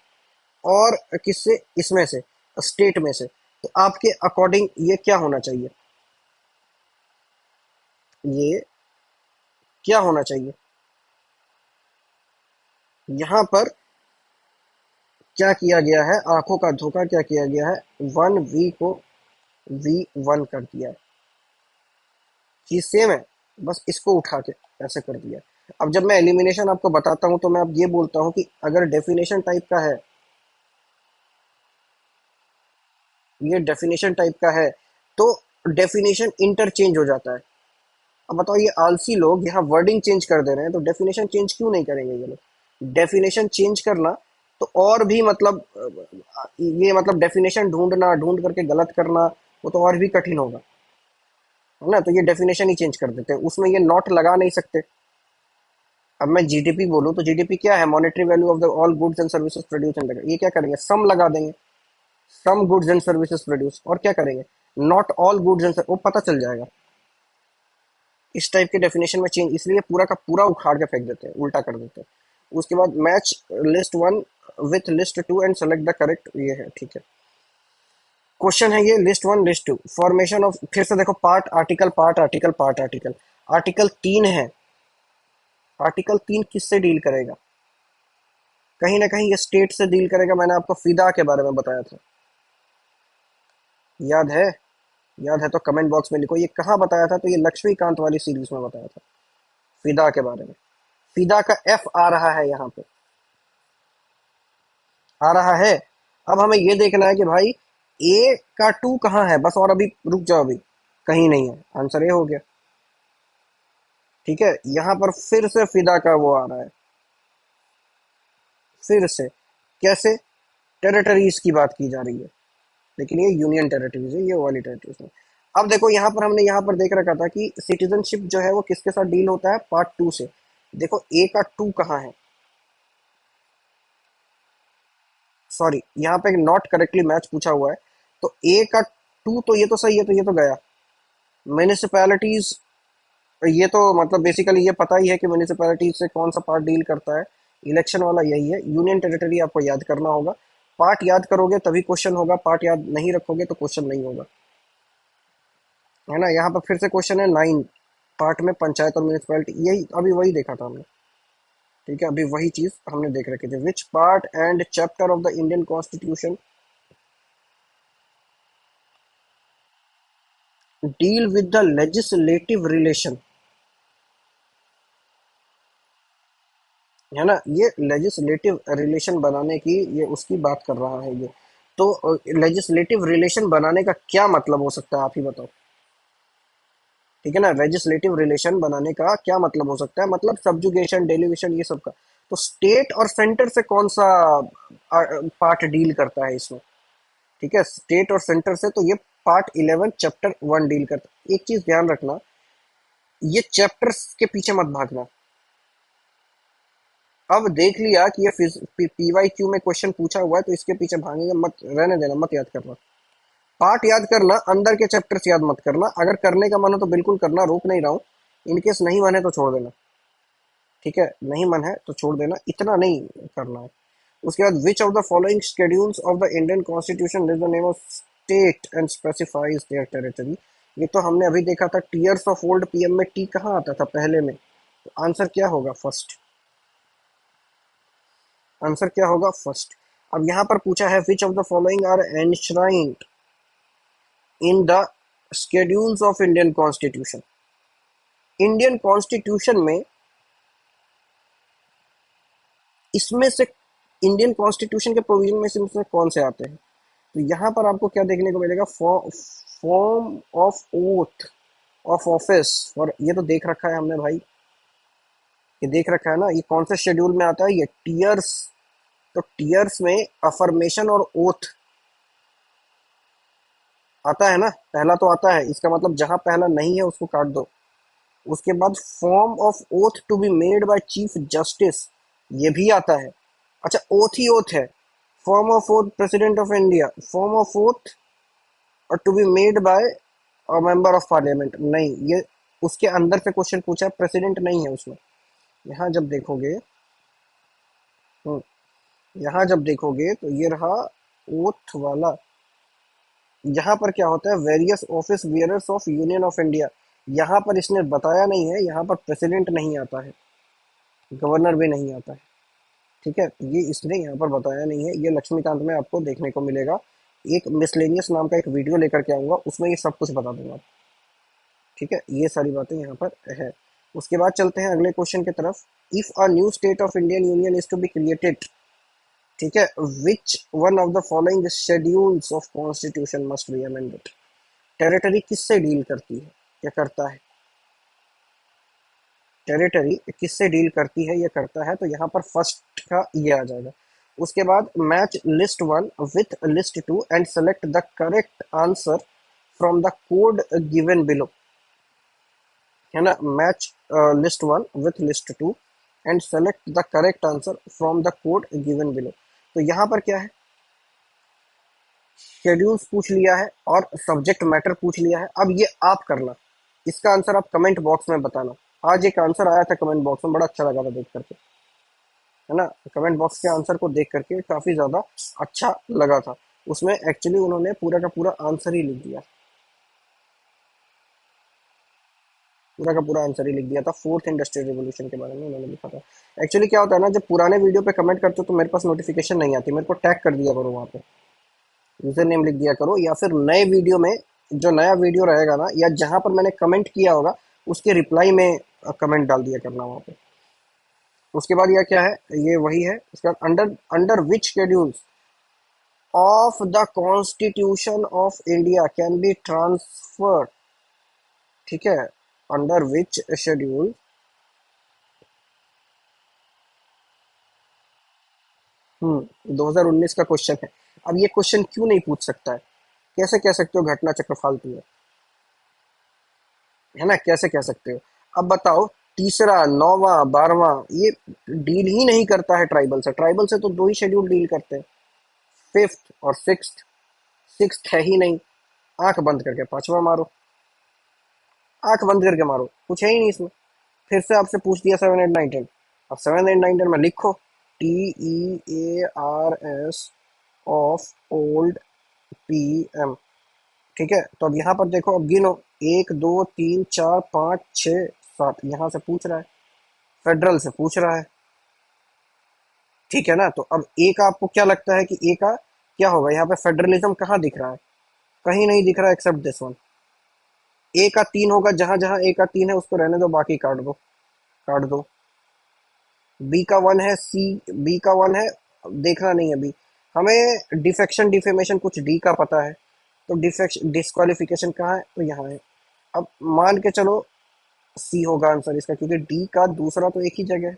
और किससे, इसमें से, स्टेट में से। तो आपके अकॉर्डिंग ये क्या होना चाहिए, ये क्या होना चाहिए? यहाँ पर क्या किया गया है, आंखों का धोखा क्या किया गया है, 1V को V1 कर दिया है। चीज सेम है, बस इसको उठा के ऐसे कर दिया। अब जब मैं एलिमिनेशन आपको बताता हूं, तो मैं अब ये बोलता हूं कि अगर डेफिनेशन टाइप का है, ये डेफिनेशन टाइप का है, तो डेफिनेशन इंटरचेंज हो जाता है। अब बताओ, ये आलसी लोग यहाँ वर्डिंग चेंज कर दे रहे हैं, तो डेफिनेशन चेंज क्यों नहीं करेंगे ये लोग? डेफिनेशन चेंज करना तो और भी मतलब ये मतलब डेफिनेशन ढूंढना, ढूंढ करके गलत करना, वो तो और भी कठिन होगा। है ना? तो ये डेफिनेशन ही चेंज कर देते हैं, उसमें ये नॉट लगा नहीं सकते। अब मैं जीडीपी बोलूँ, तो जीडीपी क्या है, monetary value of the all goods and services produce in the, ये क्या करेंगे, सम लगा देंगे, sum goods and services produce, और क्या करेंगे, नॉट ऑल गुड्स एंड, वो पता चल जाएगा। इस टाइप के डेफिनेशन में चेंज, इसलिए पूरा का पूरा उखाड़ के फेंक देते हैं, उल्टा कर देते हैं। उसके बाद match list 1 with list 2 and select the correct, ये है। ठीक है, क्वेश्चन है ये, लिस्ट 1 लिस्ट 2 फॉर्मेशन ऑफ, फिर से देखो, part article part article part article, article 3 है, आर्टिकल 3 किससे डील करेगा? कहीं ना कहीं ये स्टेट से डील करेगा। मैंने आपको फिदा के बारे में बताया था, याद है? याद है तो कमेंट बॉक्स में लिखो ये कहाँ बताया था। तो ये लक्ष्मीकांत वाली सीरीज में बताया था, फिदा के बारे में। फिदा का एफ आ रहा है यहाँ पे, आ रहा है। अब हमें ये देखना है कि भाई ए का टू कहाँ है, बस। और अभी रुक जाओ, अभी कहीं नहीं है, आंसर ए हो गया। ठीक है, यहाँ पर फिर से फिदा का वो आ रहा है, फिर से। कैसे? टेरिटरीज की बात की जा रही है, लेकिन ये यूनियन टेरिटरीज है, ये वाली टेरिटरीज है। अब देखो यहाँ पर हमने यहाँ पर देख रखा था कि सिटीजनशिप जो है वो किसके साथ डील होता है, पार्ट 2 से। देखो ए का टू कहाँ है, सॉरी यहाँ पे नॉट करेक्टली मैच पूछा हुआ है। तो ए का टू तो ये तो सही है, तो ये तो गया। म्यूनिसिपैलिटीज, ये तो मतलब बेसिकली ये पता ही है कि म्यूनिसिपैलिटीज से कौन सा पार्ट डील करता है, इलेक्शन वाला यही है। यूनियन टेरिटरी आपको याद करना होगा, पार्ट याद करोगे तभी क्वेश्चन होगा, पार्ट याद नहीं रखोगे तो क्वेश्चन नहीं होगा, है ना। यहाँ पर फिर से क्वेश्चन है 9 पार्ट में, पंचायत और म्यूनिसिपैलिटी, यही अभी वही देखा था हमने। ठीक है, अभी वही चीज हमने देख रखी थी। Which part and chapter of the Indian constitution deal with the legislative relation, है ना। ये लेजिस्लेटिव रिलेशन बनाने की, ये उसकी बात कर रहा है ये। तो लेजिस्लेटिव रिलेशन बनाने का क्या मतलब हो सकता है, आप ही बताओ। ठीक है ना, लेजिस्लेटिव रिलेशन बनाने का क्या मतलब हो सकता है, मतलब सब्जुगेशन, डेलिवेशन, ये सब का। तो स्टेट और सेंटर से कौन सा पार्ट डील करता है इसमें? ठीक है, स्टेट और सेंटर से तो ये पार्ट 11 चैप्टर 1 डील करता है। एक चीज ध्यान रखना, ये चैप्टर्स के पीछे मत भागना। अब देख लिया कि ये पीवाई क्यू में क्वेश्चन पूछा हुआ है, तो इसके पीछे भागेंगे मत, रहने देना, मत याद करना। पार्ट याद करना, अंदर के चैप्टर्स याद मत करना। अगर करने का मन हो तो बिल्कुल करना, रोक नहीं रहा हूँ। इनकेस नहीं मन है तो छोड़ देना। ठीक है, नहीं मन है तो छोड़ देना, इतना नहीं करना है। उसके बाद which of the following schedules of the Indian constitution is the name of state and specifies their territory. ये तो हमने अभी देखा था, टीयर्स ऑफ ओल्ड पीएम में टी कहाँ आता था पहले में। तो आंसर क्या होगा फर्स्ट? आंसर क्या होगा फर्स्ट? अब यहाँ पर पूछा है which of the following are enshrined in the schedules of Indian constitution. Indian constitution में इसमें से, इंडियन कॉन्स्टिट्यूशन के प्रोविजन में से इसमें कौन से आते हैं? तो यहाँ पर आपको क्या देखने को मिलेगा, form of oath of office. और ये तो देख रखा है हमने भाई, ये देख रखा है ना, ये कौन से शेड्यूल में आता है, ये टीयर्स। तो टीयर्स में अफर्मेशन और ओथ आता है ना, पहला तो आता है, इसका मतलब जहां पहला नहीं है उसको काट दो। उसके बाद form of oath to be made by chief justice, ये भी आता है। अच्छा, ओथ ही ओथ है। Form of oath president of India, form of oath और to be made by member of parliament, नहीं, ये उसके अंदर से क्वेश्चन पूछा है, प्रेसिडेंट नहीं है उसमें। यहाँ जब देखोगे, हम्म, यहाँ जब देखोगे तो ये रहा ओथ वाला। यहाँ पर क्या होता है, various office bearers of union of India. यहाँ पर इसने बताया नहीं है, यहाँ पर प्रेसिडेंट नहीं आता है, गवर्नर भी नहीं आता है। ठीक है, ये इसने यहाँ पर बताया नहीं है, ये लक्ष्मीकांत में आपको देखने को मिलेगा। एक मिसलेनियस नाम का एक वीडियो लेकर के आऊंगा, उसमें ये सब कुछ बता दूंगा। ठीक है, ये सारी बातें यहाँ पर है। उसके बाद चलते हैं अगले क्वेश्चन की तरफ। If a new state of Indian union is to be created, ठीक है, which one of the following schedules of constitution must be amended. Territory किससे डील करती है, क्या करता है? टेरिटरी किससे डील करती है, ये करता है। तो यहाँ पर फर्स्ट का ये आ जाएगा। उसके बाद match list 1 with list 2 and select the correct answer from the code given below, है ना। Match list 1 with list 2 and select the correct answer from the code given below. तो यहाँ पर क्या है, शेड्यूल्स पूछ लिया है और सब्जेक्ट मैटर पूछ लिया है। अब ये आप करना, इसका आंसर आप कमेंट बॉक्स में बताना। आज एक आंसर आया था कमेंट बॉक्स में, बड़ा अच्छा लगा था देख करके, है ना। कमेंट बॉक्स के आंसर को देख करके काफी ज्यादा अच्छा लगा था। उसमें एक्चुअली उन्होंने पूरा का पूरा आंसर ही लिख दिया। पूरा का पूरा आंसर ही लिख दिया था। फोर्थ इंडस्ट्रियल रिवॉल्यूशन के बारे में उन्होंने लिखा था। एक्चुअली क्या होता है ना, जब पुराने वीडियो पे कमेंट करते हो तो मेरे पास नोटिफिकेशन नहीं आती, मेरे को टैग कर दिया करो वहाँ पे, यूजर नेम लिख दिया करो, या फिर नए वीडियो में जो नया वीडियो रहेगा ना, या जहां पर मैंने कमेंट किया होगा उसके रिप्लाई में कमेंट डाल दिया करना वहां पे। उसके बाद यह क्या है, ये वही है। उसके बाद under under which schedule of the constitution of India can be transfer, ठीक है, अंडर विच शेड्यूल। 2019 का क्वेश्चन है। अब ये क्वेश्चन क्यों नहीं पूछ सकता है, कैसे कह सकते हो घटना चक्र फालतू है ना, कैसे कह सकते हो। अब बताओ, तीसरा, नौवां, बारहवां, ये डील ही नहीं करता है ट्राइबल से। ट्राइबल से तो दो ही शेड्यूल डील करते हैं, फिफ्थ और सिक्स्थ। सिक्स्थ है ही नहीं। आंख बंद करके पांचवा मारो, आंख बंद करके मारो, कुछ है ही नहीं इसमें। फिर से आपसे पूछ दिया 7 8 9 10। अब 7 8 9 10 में लिखो TEARS ऑफ ओल्ड PM। ठीक है, तो अब यहाँ पर देखो, अब गिनो, 1 2 3 4 5 6 7, यहाँ से पूछ रहा है, फेडरल से पूछ रहा है। ठीक है ना, तो अब ए का आपको क्या लगता है कि ए का क्या होगा, यहाँ पे फेडरलिज्म कहाँ दिख रहा है, कहीं नहीं दिख रहा एक्सेप्ट दिस वन। ए का 3 होगा, जहां जहां ए का 3 है उसको रहने दो, बाकी काट दो, काट दो। बी का 1 है, सी, बी का 1 है, देखना नहीं है अभी हमें। डिफेक्शन डिफेमेशन कुछ डी का पता है, तो डिफेक्शन डिस्क्वालिफिकेशन कहाँ है, तो यहाँ है। अब मान के चलो सी होगा आंसर इसका, क्योंकि डी का दूसरा तो एक ही जगह है,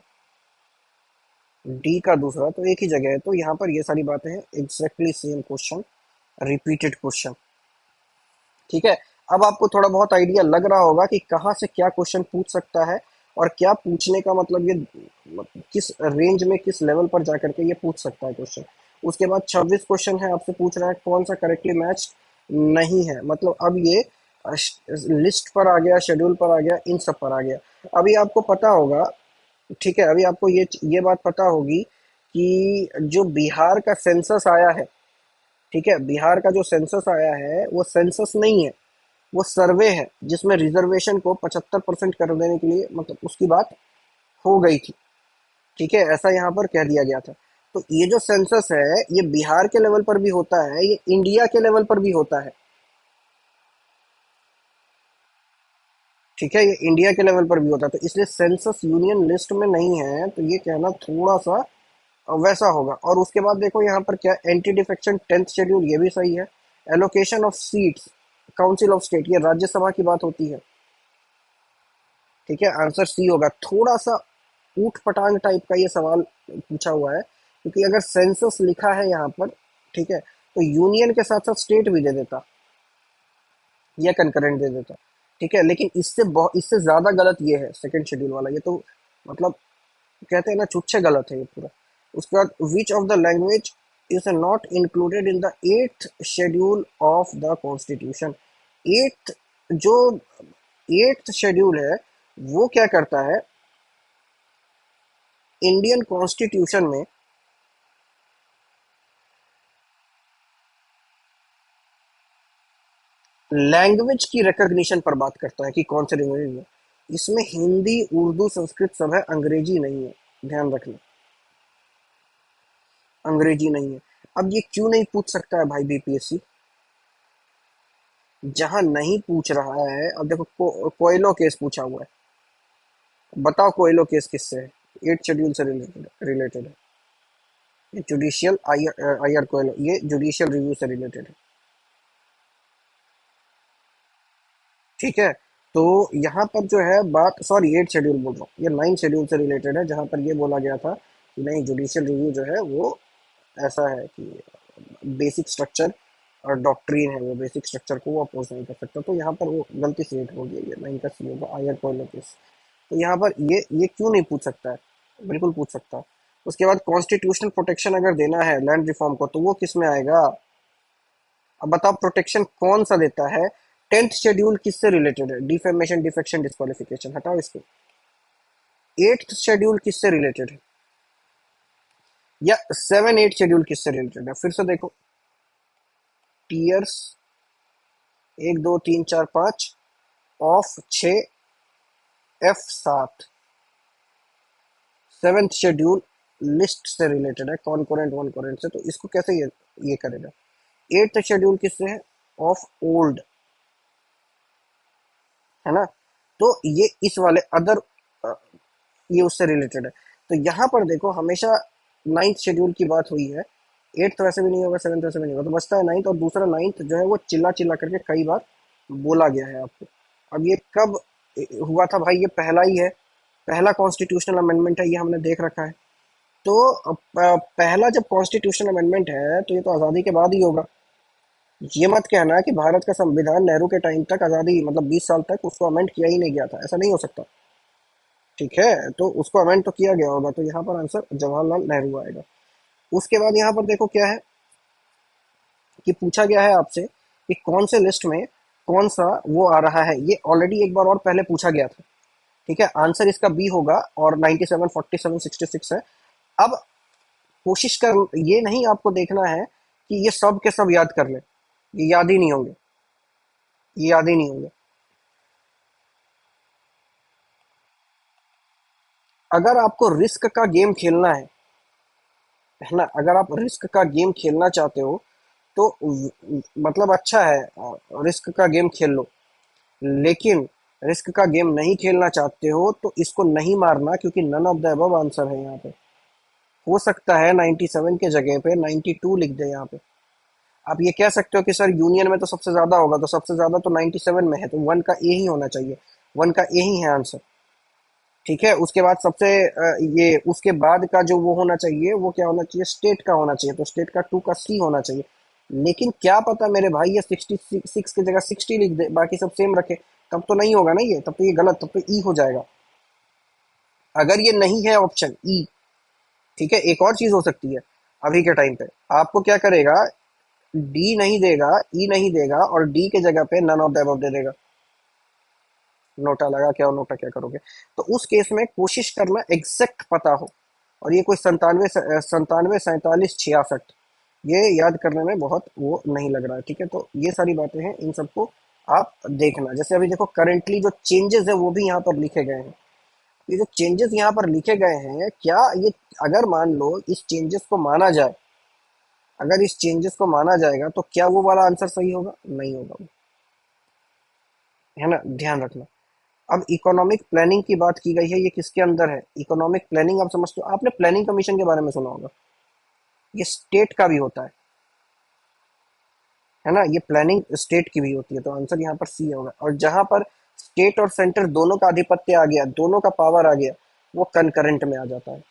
डी का दूसरा तो एक ही जगह है, तो यहाँ पर ये सारी बातें हैं, exactly same question, repeated question. ठीक है, अब आपको थोड़ा बहुत आइडिया लग रहा होगा कि कहाँ से क्या क्वेश्चन पूछ सकता है, और क्या पूछने का मतलब ये किस रेंज में, किस लेवल पर जाकर के ये पूछ सकता है क्वेश्चन। उसके बाद 26 क्वेश्चन है, आपसे पूछ रहा है कौन सा करेक्टली मैच नहीं है, मतलब अब ये लिस्ट पर आ गया, शेड्यूल पर आ गया, इन सब पर आ गया। अभी आपको पता होगा, ठीक है, अभी आपको ये बात पता होगी कि जो बिहार का सेंसस आया है, ठीक है, बिहार का जो सेंसस आया है वो सेंसस नहीं है, वो सर्वे है, जिसमें रिजर्वेशन को 75% कर देने के लिए मतलब उसकी बात हो गई थी। ठीक है, ऐसा यहाँ पर कह दिया गया था। तो ये जो सेंसस है, ये बिहार के लेवल पर भी होता है, ये इंडिया के लेवल पर भी होता है। ठीक है, ये इंडिया के लेवल पर भी होता है, तो इसलिए सेंसस यूनियन लिस्ट में नहीं है, तो ये कहना थोड़ा सा वैसा होगा। और उसके बाद देखो यहाँ पर क्या, एंटी डिफेक्शन 10th शेड्यूल, ये भी सही है। Allocation of seats council of state, ये राज्यसभा की बात होती है। ठीक है, आंसर सी होगा। थोड़ा सा ऊट पटांग टाइप का ये सवाल पूछा हुआ है, क्योंकि अगर सेंसस लिखा है यहाँ पर, ठीक है, तो यूनियन के साथ साथ स्टेट भी दे देता, या कंकरेंट दे देता। ठीक है, लेकिन इससे बहुत, इससे ज्यादा गलत ये है सेकंड शेड्यूल वाला, ये तो मतलब कहते हैं ना, छुच्छे गलत है ये पूरा। उसके बाद which of the language is not included in the 8th schedule of the constitution. Eighth, जो 8th शेड्यूल है वो क्या करता है, इंडियन कॉन्स्टिट्यूशन में लैंग्वेज की रिकॉग्निशन पर बात करता है कि कौन से लैंग्वेज में। इसमें हिंदी, उर्दू, संस्कृत सब है, अंग्रेजी नहीं है, ध्यान रखना, अंग्रेजी नहीं है। अब ये क्यों नहीं पूछ सकता है भाई बीपीएससी, जहां नहीं पूछ रहा है। अब देखो कोयलो केस पूछा हुआ है, बताओ कोयलो केस किससे है, 8th शेड्यूल से रिलेटेड है। ये जुडिशियल आईआर कोयलो, ये जुडिशियल रिव्यू से रिलेटेड है। ठीक है, तो यहाँ पर जो है बात, सॉरी 8th शेड्यूल बोल रहा हूँ, ये 9th शेड्यूल से रिलेटेड है, जहाँ पर ये बोला गया था कि नहीं, जुडिशियल रिव्यू जो है वो ऐसा है कि बेसिक स्ट्रक्चर और डॉक्ट्रिन है, वो बेसिक स्ट्रक्चर को वो अपोज नहीं कर सकता। तो यहाँ पर वो गलती से हो गई, ये 9 का सी होगा, आयर कोयलो केस। तो यहाँ पर ये क्यों नहीं पूछ सकता है, बिल्कुल पूछ सकता है। उसके बाद कॉन्स्टिट्यूशनल प्रोटेक्शन अगर देना है लैंड रिफॉर्म को, तो वो किस में आएगा। अब बताओ प्रोटेक्शन कौन सा देता है। 10th शेड्यूल किससे रिलेटेड है, डिफेमेशन, डिफेक्शन, डिस्क्वालिफिकेशन, हटाओ इसको। 8th शेड्यूल किससे रिलेटेड है, या 7 8 शेड्यूल किससे रिलेटेड है, फिर से देखो। Tears 1 2 3 4 5 of 6 F7 seventh schedule list से रिलेटेड है, कॉन्कोरेंट वनकोरेंट से, तो इसको कैसे ये करेगा। एट्थ शेड्यूल किससे है, ऑफ ओल्ड, है ना। तो ये इस वाले अदर, ये उससे रिलेटेड है। तो यहाँ पर देखो हमेशा नाइन्थ शेड्यूल की बात हुई है, एट्थ वैसे भी नहीं होगा, सेवेंथ वैसे भी नहीं होगा, तो बचता है नाइन्थ। और दूसरा नाइन्थ जो है वो चिल्ला चिल्ला करके कई बार बोला गया है आपको। अब ये कब हुआ था भाई, ये पहला ही है, पहला कॉन्स्टिट्यूशनल अमेंडमेंट है, ये हमने देख रखा है। तो पहला जब कॉन्स्टिट्यूशनल अमेंडमेंट है तो ये तो आज़ादी के बाद ही होगा। ये मत कहना कि भारत का संविधान नेहरू के टाइम तक, आज़ादी मतलब 20 साल तक उसको अमेंड किया ही नहीं गया था, ऐसा नहीं हो सकता। ठीक है, तो उसको अमेंड तो किया गया होगा, तो यहाँ पर आंसर जवाहरलाल नेहरू आएगा। उसके बाद यहाँ पर देखो क्या है कि पूछा गया है आपसे कि कौन से लिस्ट में कौन सा वो आ रहा है, ये ऑलरेडी एक बार और पहले पूछा गया था। ठीक है, आंसर इसका बी होगा, और 97, 47, 66 है। अब कोशिश कर, ये नहीं आपको देखना है कि ये सब के सब याद कर ले, ये याद ही नहीं होंगे, ये याद ही नहीं होंगे। अगर आपको रिस्क का गेम खेलना है ना, अगर आप रिस्क का गेम खेलना चाहते हो तो मतलब अच्छा है, रिस्क का गेम खेल लो। लेकिन रिस्क का गेम नहीं खेलना चाहते हो तो इसको नहीं मारना, क्योंकि none of the above answer है यहाँ पे। हो सकता है 97 के जगह पे 92 लिख दे यहाँ पे। आप ये कह सकते हो कि सर यूनियन में तो सबसे ज्यादा होगा, तो सबसे ज्यादा तो 97 में है, तो वन का ए ही होना चाहिए, वन का ए ही है आंसर। ठीक है, उसके बाद सबसे ये उसके बाद का जो वो होना चाहिए, वो क्या होना चाहिए, स्टेट का होना चाहिए, तो स्टेट का 2 का सी होना चाहिए। लेकिन क्या पता मेरे भाई ये 66 की जगह 60 लिख दे, बाकी सब सेम रखे, तब तो नहीं होगा ना ये, तब तो ये गलत, तब तो ई हो जाएगा। अगर ये नहीं है ऑप्शन ई, ठीक है, एक और चीज हो सकती है। अभी के टाइम पे आपको क्या करेगा, डी नहीं देगा, ई नहीं देगा, और डी के जगह पे नन ऑफ द अबव दे देगा। नोटा लगा क्या, और नोटा क्या करोगे। तो उस केस में कोशिश करना एग्जैक्ट पता हो, और ये कोई 97, 97, 47, 66, ये याद करने में बहुत वो नहीं लग रहा है। ठीक है, तो ये सारी बातें हैं, इन सबको आप देखना। जैसे अभी देखो करंटली जो चेंजेस है वो भी यहाँ पर लिखे गए हैं। ये जो चेंजेस यहाँ पर लिखे गए हैं, क्या ये, अगर मान लो इस चेंजेस को माना जाए, अगर इस चेंजेस को माना जाएगा तो क्या वो वाला आंसर सही होगा, नहीं होगा, है ना, ध्यान रखना। अब इकोनॉमिक प्लानिंग की बात की गई है, ये किसके अंदर है, इकोनॉमिक प्लानिंग। आप समझते हो, आपने प्लानिंग कमीशन के बारे में सुना होगा, ये स्टेट का भी होता है ना, ये प्लानिंग स्टेट की भी होती है, तो आंसर यहाँ पर सी होगा। और जहां पर स्टेट और सेंटर दोनों का आधिपत्य आ गया, दोनों का पावर आ गया, वो कंकरेंट में आ जाता है।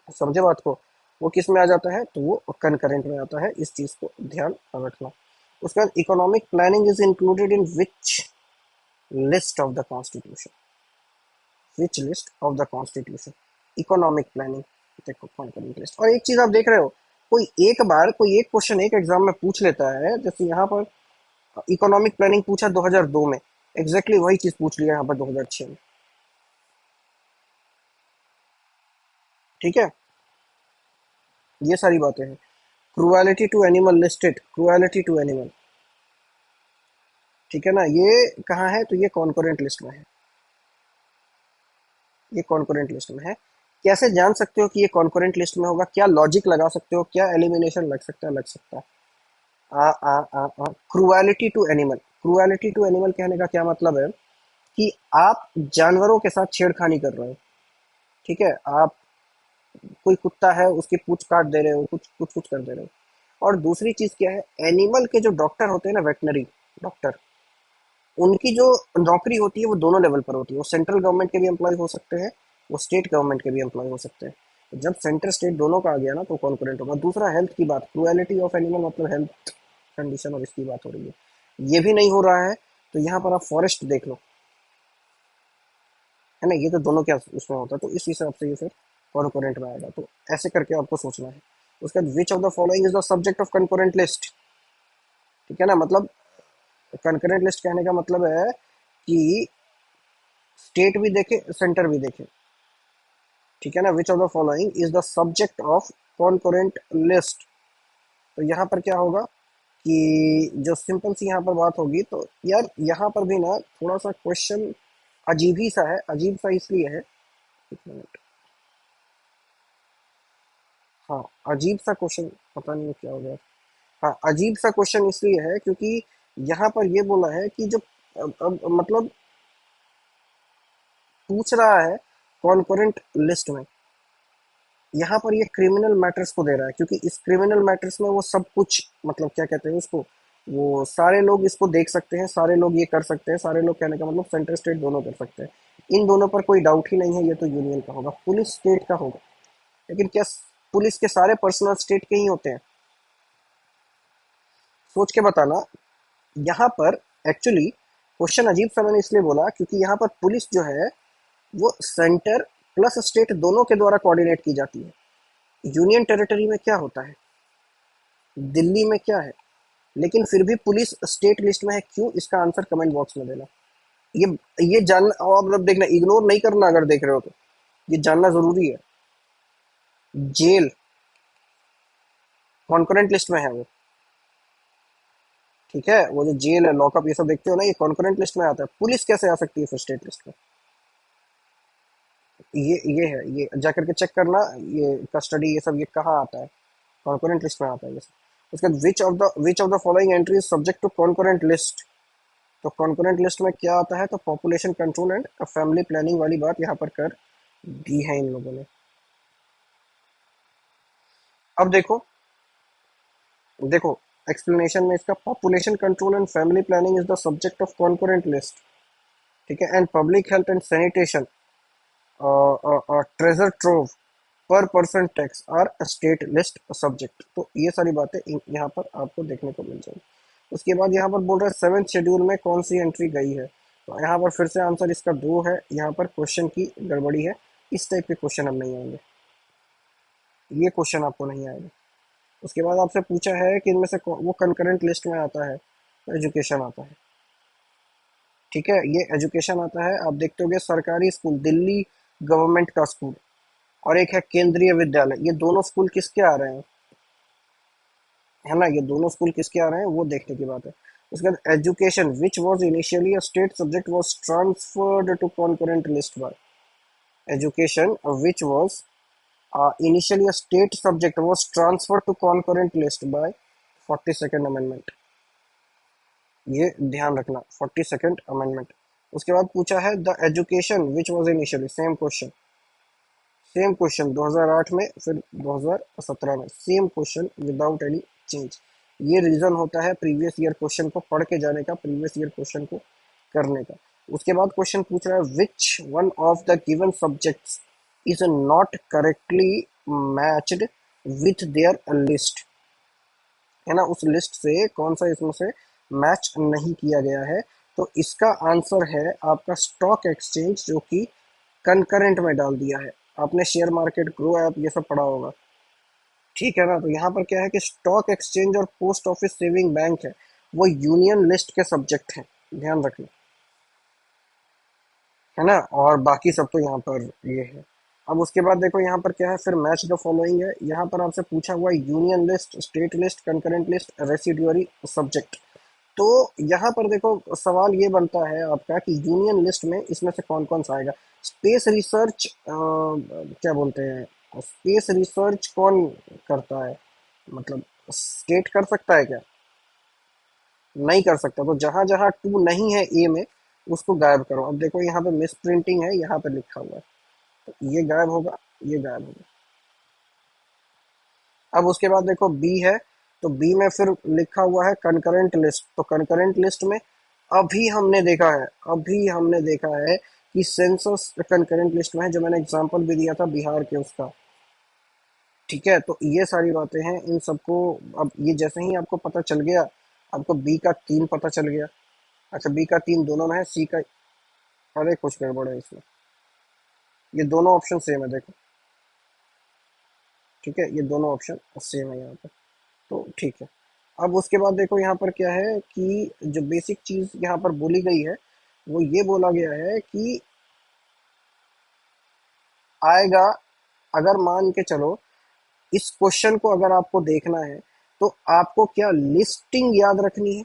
समझे बात को, वो किस में आ जाता है, तो वो कंकरेंट में आता है, इस चीज को ध्यान रखना। उसके बाद economic planning is included in which list of the constitution, which list of the constitution, economic planning. देखो कॉन्करेंट लिस्ट। और एक चीज आप देख रहे हो, कोई एक बार कोई एक क्वेश्चन एक एग्जाम में पूछ लेता है, जैसे यहाँ पर इकोनॉमिक प्लानिंग पूछा 2002 में, एग्जैक्टली वही चीज पूछ लिया यहाँ पर 2006 में। ठीक है, ये सारी बातें हैं। Cruelty to animal listed, cruelty to animal, ठीक है ना, ये कहाँ है, तो ये कॉन्करेंट लिस्ट में है, ये कॉन्करेंट लिस्ट में है। कैसे जान सकते हो कि ये कॉन्करेंट लिस्ट में होगा, क्या लॉजिक लगा सकते हो, क्या एलिमिनेशन लग सकता है, लग सकता है। आ आ आ आ cruelty to animal, cruelty to animal कहने का क्या मतलब है कि आप जानवरों के साथ छेड़खानी कर रहे हो। ठीक है, आप कोई कुत्ता है उसकी पूंछ काट दे रहे हो, कुछ कुछ कुछ कर दे रहे हो। और दूसरी चीज क्या है, एनिमल के जो डॉक्टर होते हैं ना, वेटनरी डॉक्टर, उनकी जो नौकरी होती है वो दोनों लेवल पर होती है, वो सेंट्रल गवर्नमेंट के भी एम्प्लॉय हो सकते हैं, वो स्टेट गवर्नमेंट के भी एम्प्लॉय हो सकते हैं। तो जब सेंटर स्टेट दोनों का आ गया ना, तो कॉन्करेंट होगा। दूसरा हेल्थ की बात, क्रुएलिटी ऑफ एनिमल मतलब हेल्थ कंडीशन, और इसकी बात हो रही है, ये भी नहीं हो रहा है। तो यहाँ पर आप फॉरेस्ट देख लो, है ना, ये तो दोनों क्या उसमें होता है, तो इस हिसाब से ये फिर कॉन्करेंट में आएगा। तो ऐसे करके आपको सोचना है। उसके बाद which of the following is the subject of concurrent list. ठीक है ना, मतलब कंकरेंट लिस्ट कहने का मतलब है कि स्टेट भी देखे, सेंटर भी देखे। ठीक है ना, विच of the following is the subject of concurrent list. तो यहाँ पर क्या होगा कि जो सिंपल सी यहाँ पर बात होगी, तो यार यहाँ पर भी ना थोड़ा सा क्वेश्चन अजीब ही सा है, अजीब सा इसलिए है, एक मिनट। हाँ, अजीब सा क्वेश्चन, पता नहीं क्या हो गया। हाँ, अजीब सा क्वेश्चन इसलिए है क्योंकि यहाँ पर ये बोला है कि जो अब मतलब पूछ रहा है कॉन्करेंट लिस्ट में, यहाँ पर ये क्रिमिनल मैटर्स को दे रहा है क्योंकि इस क्रिमिनल मैटर्स में वो सब कुछ मतलब क्या कहते हैं उसको, वो सारे लोग इसको देख सकते हैं, सारे लोग ये कर सकते हैं, सारे लोग कहने का मतलब सेंट्रल स्टेट दोनों कर सकते हैं। इन दोनों पर कोई डाउट ही नहीं है, ये तो यूनियन का होगा, पुलिस स्टेट का होगा। लेकिन क्या पुलिस के सारे पर्सनल स्टेट के ही होते हैं? सोच के बताना। यहाँ पर एक्चुअली क्वेश्चन अजीब सा मैंने इसलिए बोला क्योंकि यहाँ पर पुलिस जो है वो सेंटर प्लस स्टेट दोनों के द्वारा कोऑर्डिनेट की जाती है। यूनियन टेरिटरी में क्या होता है, दिल्ली में क्या है, लेकिन फिर भी पुलिस स्टेट लिस्ट में है, क्यों? इसका आंसर कमेंट बॉक्स में देना। ये ये जानना, और अब देखना, इग्नोर नहीं करना अगर देख रहे हो तो, ये जानना जरूरी है। जेल कॉन्करेंट लिस्ट में है वो, ठीक है, वो जो जेल है, लॉकअप, ये सब देखते हो ना, ये कॉन्करेंट लिस्ट में आता है। पुलिस कैसे आ सकती है फिर स्टेट लिस्ट में? ये है, ये जाकर के चेक करना, ये कस्टडी ये सब ये कहाँ आता है, कॉन्करेंट लिस्ट में आता है ये सब। उसके बाद which of the following entry is subject to concurrent list. तो कॉन्करेंट लिस्ट में क्या आता है, तो population control and family planning वाली बात यहाँ पर कर दी है इन लोगों ने। अब देखो, देखो एक्सप्लेनेशन में इसका, population control and family planning is the subject of concurrent list, ठीक है, and public health and sanitation treasure trove per person tax are state list subject. तो ये सारी बातें यहाँ पर आपको देखने को मिल जाएगी। उसके बाद यहाँ पर बोल रहा है सेवेंथ शेड्यूल में कौन सी एंट्री गई है, तो यहाँ पर फिर से आंसर इसका दो है, यहाँ पर क्वेश्चन की गड़बड़ी है, इस टाइप के क्वेश्चन अब नहीं आएंगे, ये क्वेश्चन आपको नहीं आएगा। उसके बाद आपसे पूछा है कि इनमें से वो कंकरेंट लिस्ट में आता है, तो एजुकेशन आता है, ठीक है, ये एजुकेशन आता है। आप देखते होगे सरकारी स्कूल, दिल्ली गवर्नमेंट का स्कूल, और एक है केंद्रीय विद्यालय, ये दोनों स्कूल किसके आ रहे हैं, है ना, ये दोनों स्कूल किसके आ रहे हैं वो देखने की बात है। उसके बाद education which was initially a state subject was transferred to concurrent list by, education which was initially a state subject was transferred to concurrent list by 42nd amendment, ये ध्यान रखना, 42nd amendment। उसके बाद पूछा है the education which was initially, same question 2008 में, फिर 2017 में, same question without any change. ये रीजन होता है प्रीवियस ईयर क्वेश्चन को पढ़ के जाने का, प्रीवियस ईयर क्वेश्चन को करने का। उसके बाद क्वेश्चन पूछ रहा है which one of the given subjects is not correctly matched with their list, है ना, उस लिस्ट से कौन सा इसमें से मैच नहीं किया गया है। तो इसका आंसर है आपका स्टॉक एक्सचेंज, जो कि कंकरेंट में डाल दिया है। आपने शेयर मार्केट, ग्रो ऐप, ये सब पढ़ा होगा, ठीक है ना। तो यहाँ पर क्या है कि स्टॉक एक्सचेंज और पोस्ट ऑफिस सेविंग बैंक है, वो यूनियन लिस्ट के सब्जेक्ट हैं, ध्यान रखना, है ना, और बाकी सब तो यहाँ पर ये है। अब उसके बाद देखो यहाँ पर क्या है, फिर मैच द फॉलोइंग है, यहाँ पर आपसे पूछा हुआ है union list, state list, concurrent list, residuary subject. तो यहाँ पर देखो सवाल ये बनता है आपका कि यूनियन लिस्ट में इसमें से कौन कौन सा आएगा। स्पेस रिसर्च क्या बोलते हैं, स्पेस रिसर्च कौन करता है, मतलब स्टेट कर सकता है क्या? नहीं कर सकता। तो जहां जहां टू नहीं है ए में, उसको गायब करो। अब देखो यहाँ पे मिस प्रिंटिंग है, यहाँ पे लिखा हुआ है, तो ये गायब होगा, ये गायब होगा। अब उसके बाद देखो बी है, तो बी में फिर लिखा हुआ है कंकरेंट लिस्ट। तो कंकरेंट लिस्ट में अभी हमने देखा है कि सेंसस कंकरेंट लिस्ट में है, जो मैंने एग्जांपल भी दिया था बिहार के उसका, ठीक है। तो ये सारी बातें हैं, इन सबको अब ये जैसे ही आपको पता चल गया, आपको बी का 3 पता चल गया। अच्छा, बी का 3 दोनों में है, सी का, अरे कुछ गड़बड़ है इसमें, ये दोनों ऑप्शन सेम है देखो, ठीक है, ये दोनों ऑप्शन सेम है यहाँ पर, तो ठीक है। अब उसके बाद देखो यहाँ पर क्या है कि जो बेसिक चीज यहाँ पर बोली गई है, वो ये बोला गया है कि आएगा, अगर मान के चलो इस क्वेश्चन को अगर आपको देखना है, तो आपको क्या लिस्टिंग याद रखनी है,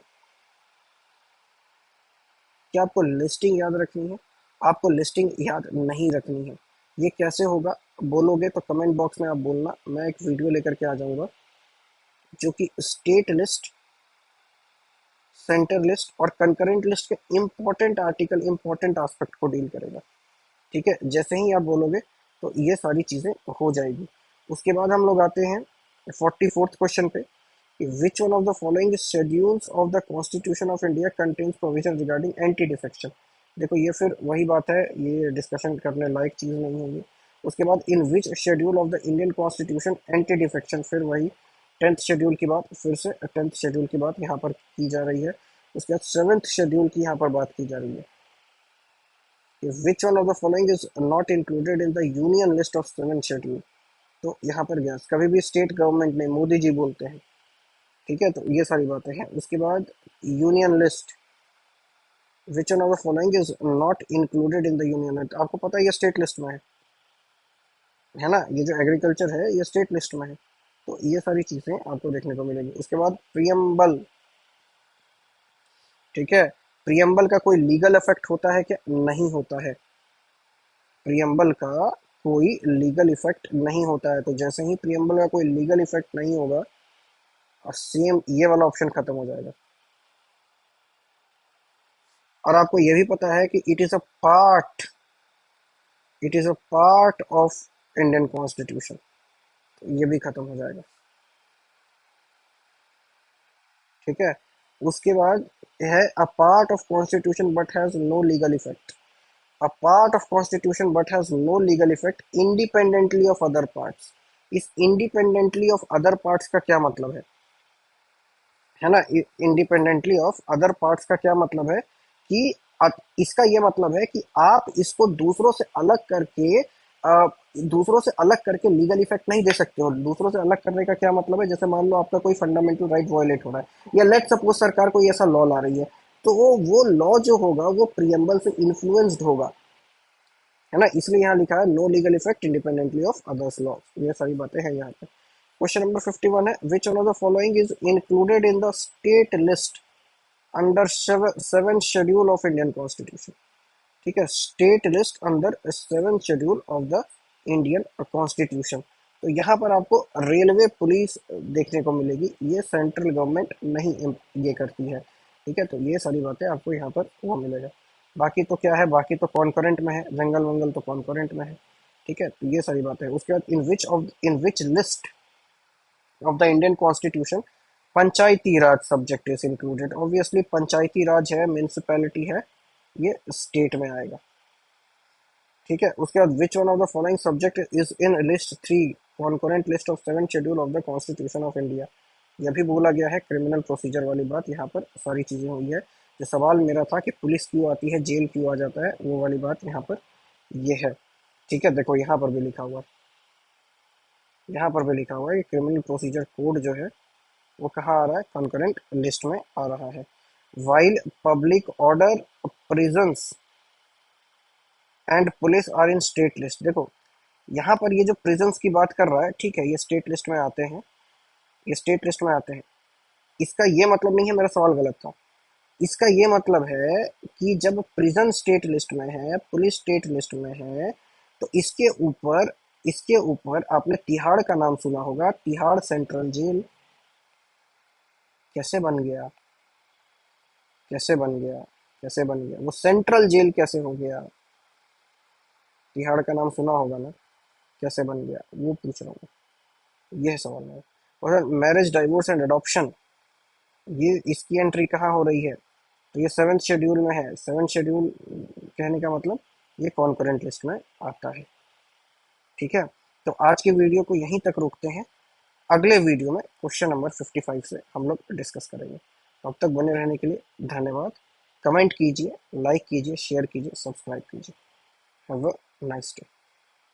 क्या आपको लिस्टिंग याद रखनी है, आपको लिस्टिंग याद नहीं रखनी है। ये कैसे होगा बोलोगे तो कमेंट बॉक्स में आप बोलना, मैं एक वीडियो लेकर के आ जाऊंगा जो कि स्टेट लिस्ट, सेंटर लिस्ट और कंकरेंट लिस्ट के इंपॉर्टेंट आर्टिकल, इंपॉर्टेंट एस्पेक्ट को डील करेगा। ठीक है, जैसे ही आप बोलोगे तो ये सारी चीजें हो जाएगी। उसके बाद हम लोग आते हैं 44th क्वेश्चन पे कि विच one of the following schedules of the constitution of India contains provision regarding anti defection. देखो ये फिर वही बात है, ये डिस्कशन करने लायक चीज नहीं होगी। उसके बाद in which schedule of the Indian constitution anti defection, फिर वही 10th शेड्यूल की बात, फिर से 10th शेड्यूल की बात यहाँ पर की जा रही है। उसके बाद 7th शेड्यूल की यहाँ पर बात की जा रही है। Which one of the following is not included in the union list of 7th schedule. तो यहाँ पर गया, कभी भी स्टेट गवर्नमेंट में मोदी जी बोलते हैं। ठीक है, तो ये सारी बातें हैं। उसके बाद union list, which one of the following is not included in the union list. आपको पता है ये स्टेट लिस्ट में है ना, ये जो एग्रीकल्चर है ये स्टेट लिस्ट में है। तो ये सारी चीजें आपको देखने को मिलेगी। उसके बाद प्रियम्बल, ठीक है, प्रियम्बल का कोई लीगल इफेक्ट होता है क्या? नहीं होता है। प्रियम्बल का कोई लीगल इफेक्ट नहीं होता है। तो जैसे ही प्रियम्बल का कोई लीगल इफेक्ट नहीं होगा और सेम ये वाला ऑप्शन खत्म हो जाएगा। और आपको ये भी पता है कि it is a part of Indian constitution, तो ये भी खत्म हो जाएगा। ठीक है, उसके बाद है a part of constitution but has no legal effect. A part of constitution but has no legal effect independently of other parts. इस इंडिपेंडेंटली ऑफ अदर पार्ट्स का क्या मतलब है ना, इंडिपेंडेंटली ऑफ अदर पार्ट्स का क्या मतलब है कि इसका ये मतलब है कि आप इसको दूसरों से अलग करके लीगल इफेक्ट नहीं दे सकते हो। दूसरों से अलग करने का क्या मतलब है, जैसे मान लो आपका कोई फंडामेंटल राइट वायलेट हो रहा है, या लेट सपोज सरकार कोई ऐसा लॉ ला रही है, तो वो लॉ जो होगा वो प्रियम्बल से इन्फ्लुएंस्ड होगा, है ना। इसलिए यहाँ लिखा है no legal effect independently of others law. ये सारी बातें हैं यहाँ पे। क्वेश्चन नंबर 51 है which one of the following is included in the state list under 7th schedule of Indian constitution. ठीक है, state list under 7th schedule of the Indian constitution. तो यहाँ पर आपको रेलवे पुलिस देखने को मिलेगी, ये सेंट्रल गवर्नमेंट नहीं ये करती है। ठीक है, तो ये सारी बातें आपको यहाँ पर वो मिलेगा। बाकी तो क्या है, बाकी तो कॉन्करेंट में है, जंगल वंगल तो कॉन्करेंट में है। ठीक है, तो ये सारी बातें हैं। उसके बाद in which list of the Indian constitution panchayati raj subject is included. Obviously panchayati raj है, म्यूनिसिपैलिटी है, ये स्टेट में आएगा। ठीक है, उसके बाद विच one of the following subject is in list 3 concurrent list of 7th schedule of the constitution of India. यह भी बोला गया है, क्रिमिनल प्रोसीजर वाली बात यहाँ पर सारी चीजें हुई है। जो सवाल मेरा था कि पुलिस क्यों आती है, जेल क्यों आ जाता है, वो वाली बात यहाँ पर ये है। ठीक है, देखो यहाँ पर भी लिखा हुआ है, यहाँ पर भी लिखा हुआ है कि क्रिमिनल प्रोसीजर कोड जो है वो कहाँ आ रहा है, कंकरेंट लिस्ट में आ रहा है। While public order, prisons and police are in state list. देखो यहाँ पर ये जो प्रिजन्स की बात कर रहा है, ठीक है, ये स्टेट लिस्ट में आते हैं, ये स्टेट लिस्ट में आते हैं। इसका ये मतलब नहीं है, मेरा सवाल गलत था। इसका ये मतलब है कि जब प्रिजन स्टेट लिस्ट में है, पुलिस स्टेट लिस्ट में है, तो इसके ऊपर आपने तिहाड़ का नाम सुना होगा। तिहाड़ सेंट्रल जेल कैसे बन गया, कैसे बन गया, कैसे बन गया, वो सेंट्रल जेल कैसे हो गया? तिहाड़ का नाम सुना होगा ना, कैसे बन गया वो पूछ रहा हूँ, यह सवाल है। और मैरिज, डाइवोर्स एंड अडॉप्शन, ये इसकी एंट्री कहाँ हो रही है? तो ये 7th शेड्यूल में है। 7th शेड्यूल कहने का मतलब ये कॉन्करेंट लिस्ट में आता है। ठीक है, तो आज के वीडियो को यहीं तक रोकते हैं। अगले वीडियो में क्वेश्चन नंबर 55 से हम लोग डिस्कस करेंगे। तब तक बने रहने के लिए धन्यवाद। कमेंट कीजिए, लाइक कीजिए, शेयर कीजिए, सब्सक्राइब कीजिए। Have a nice day.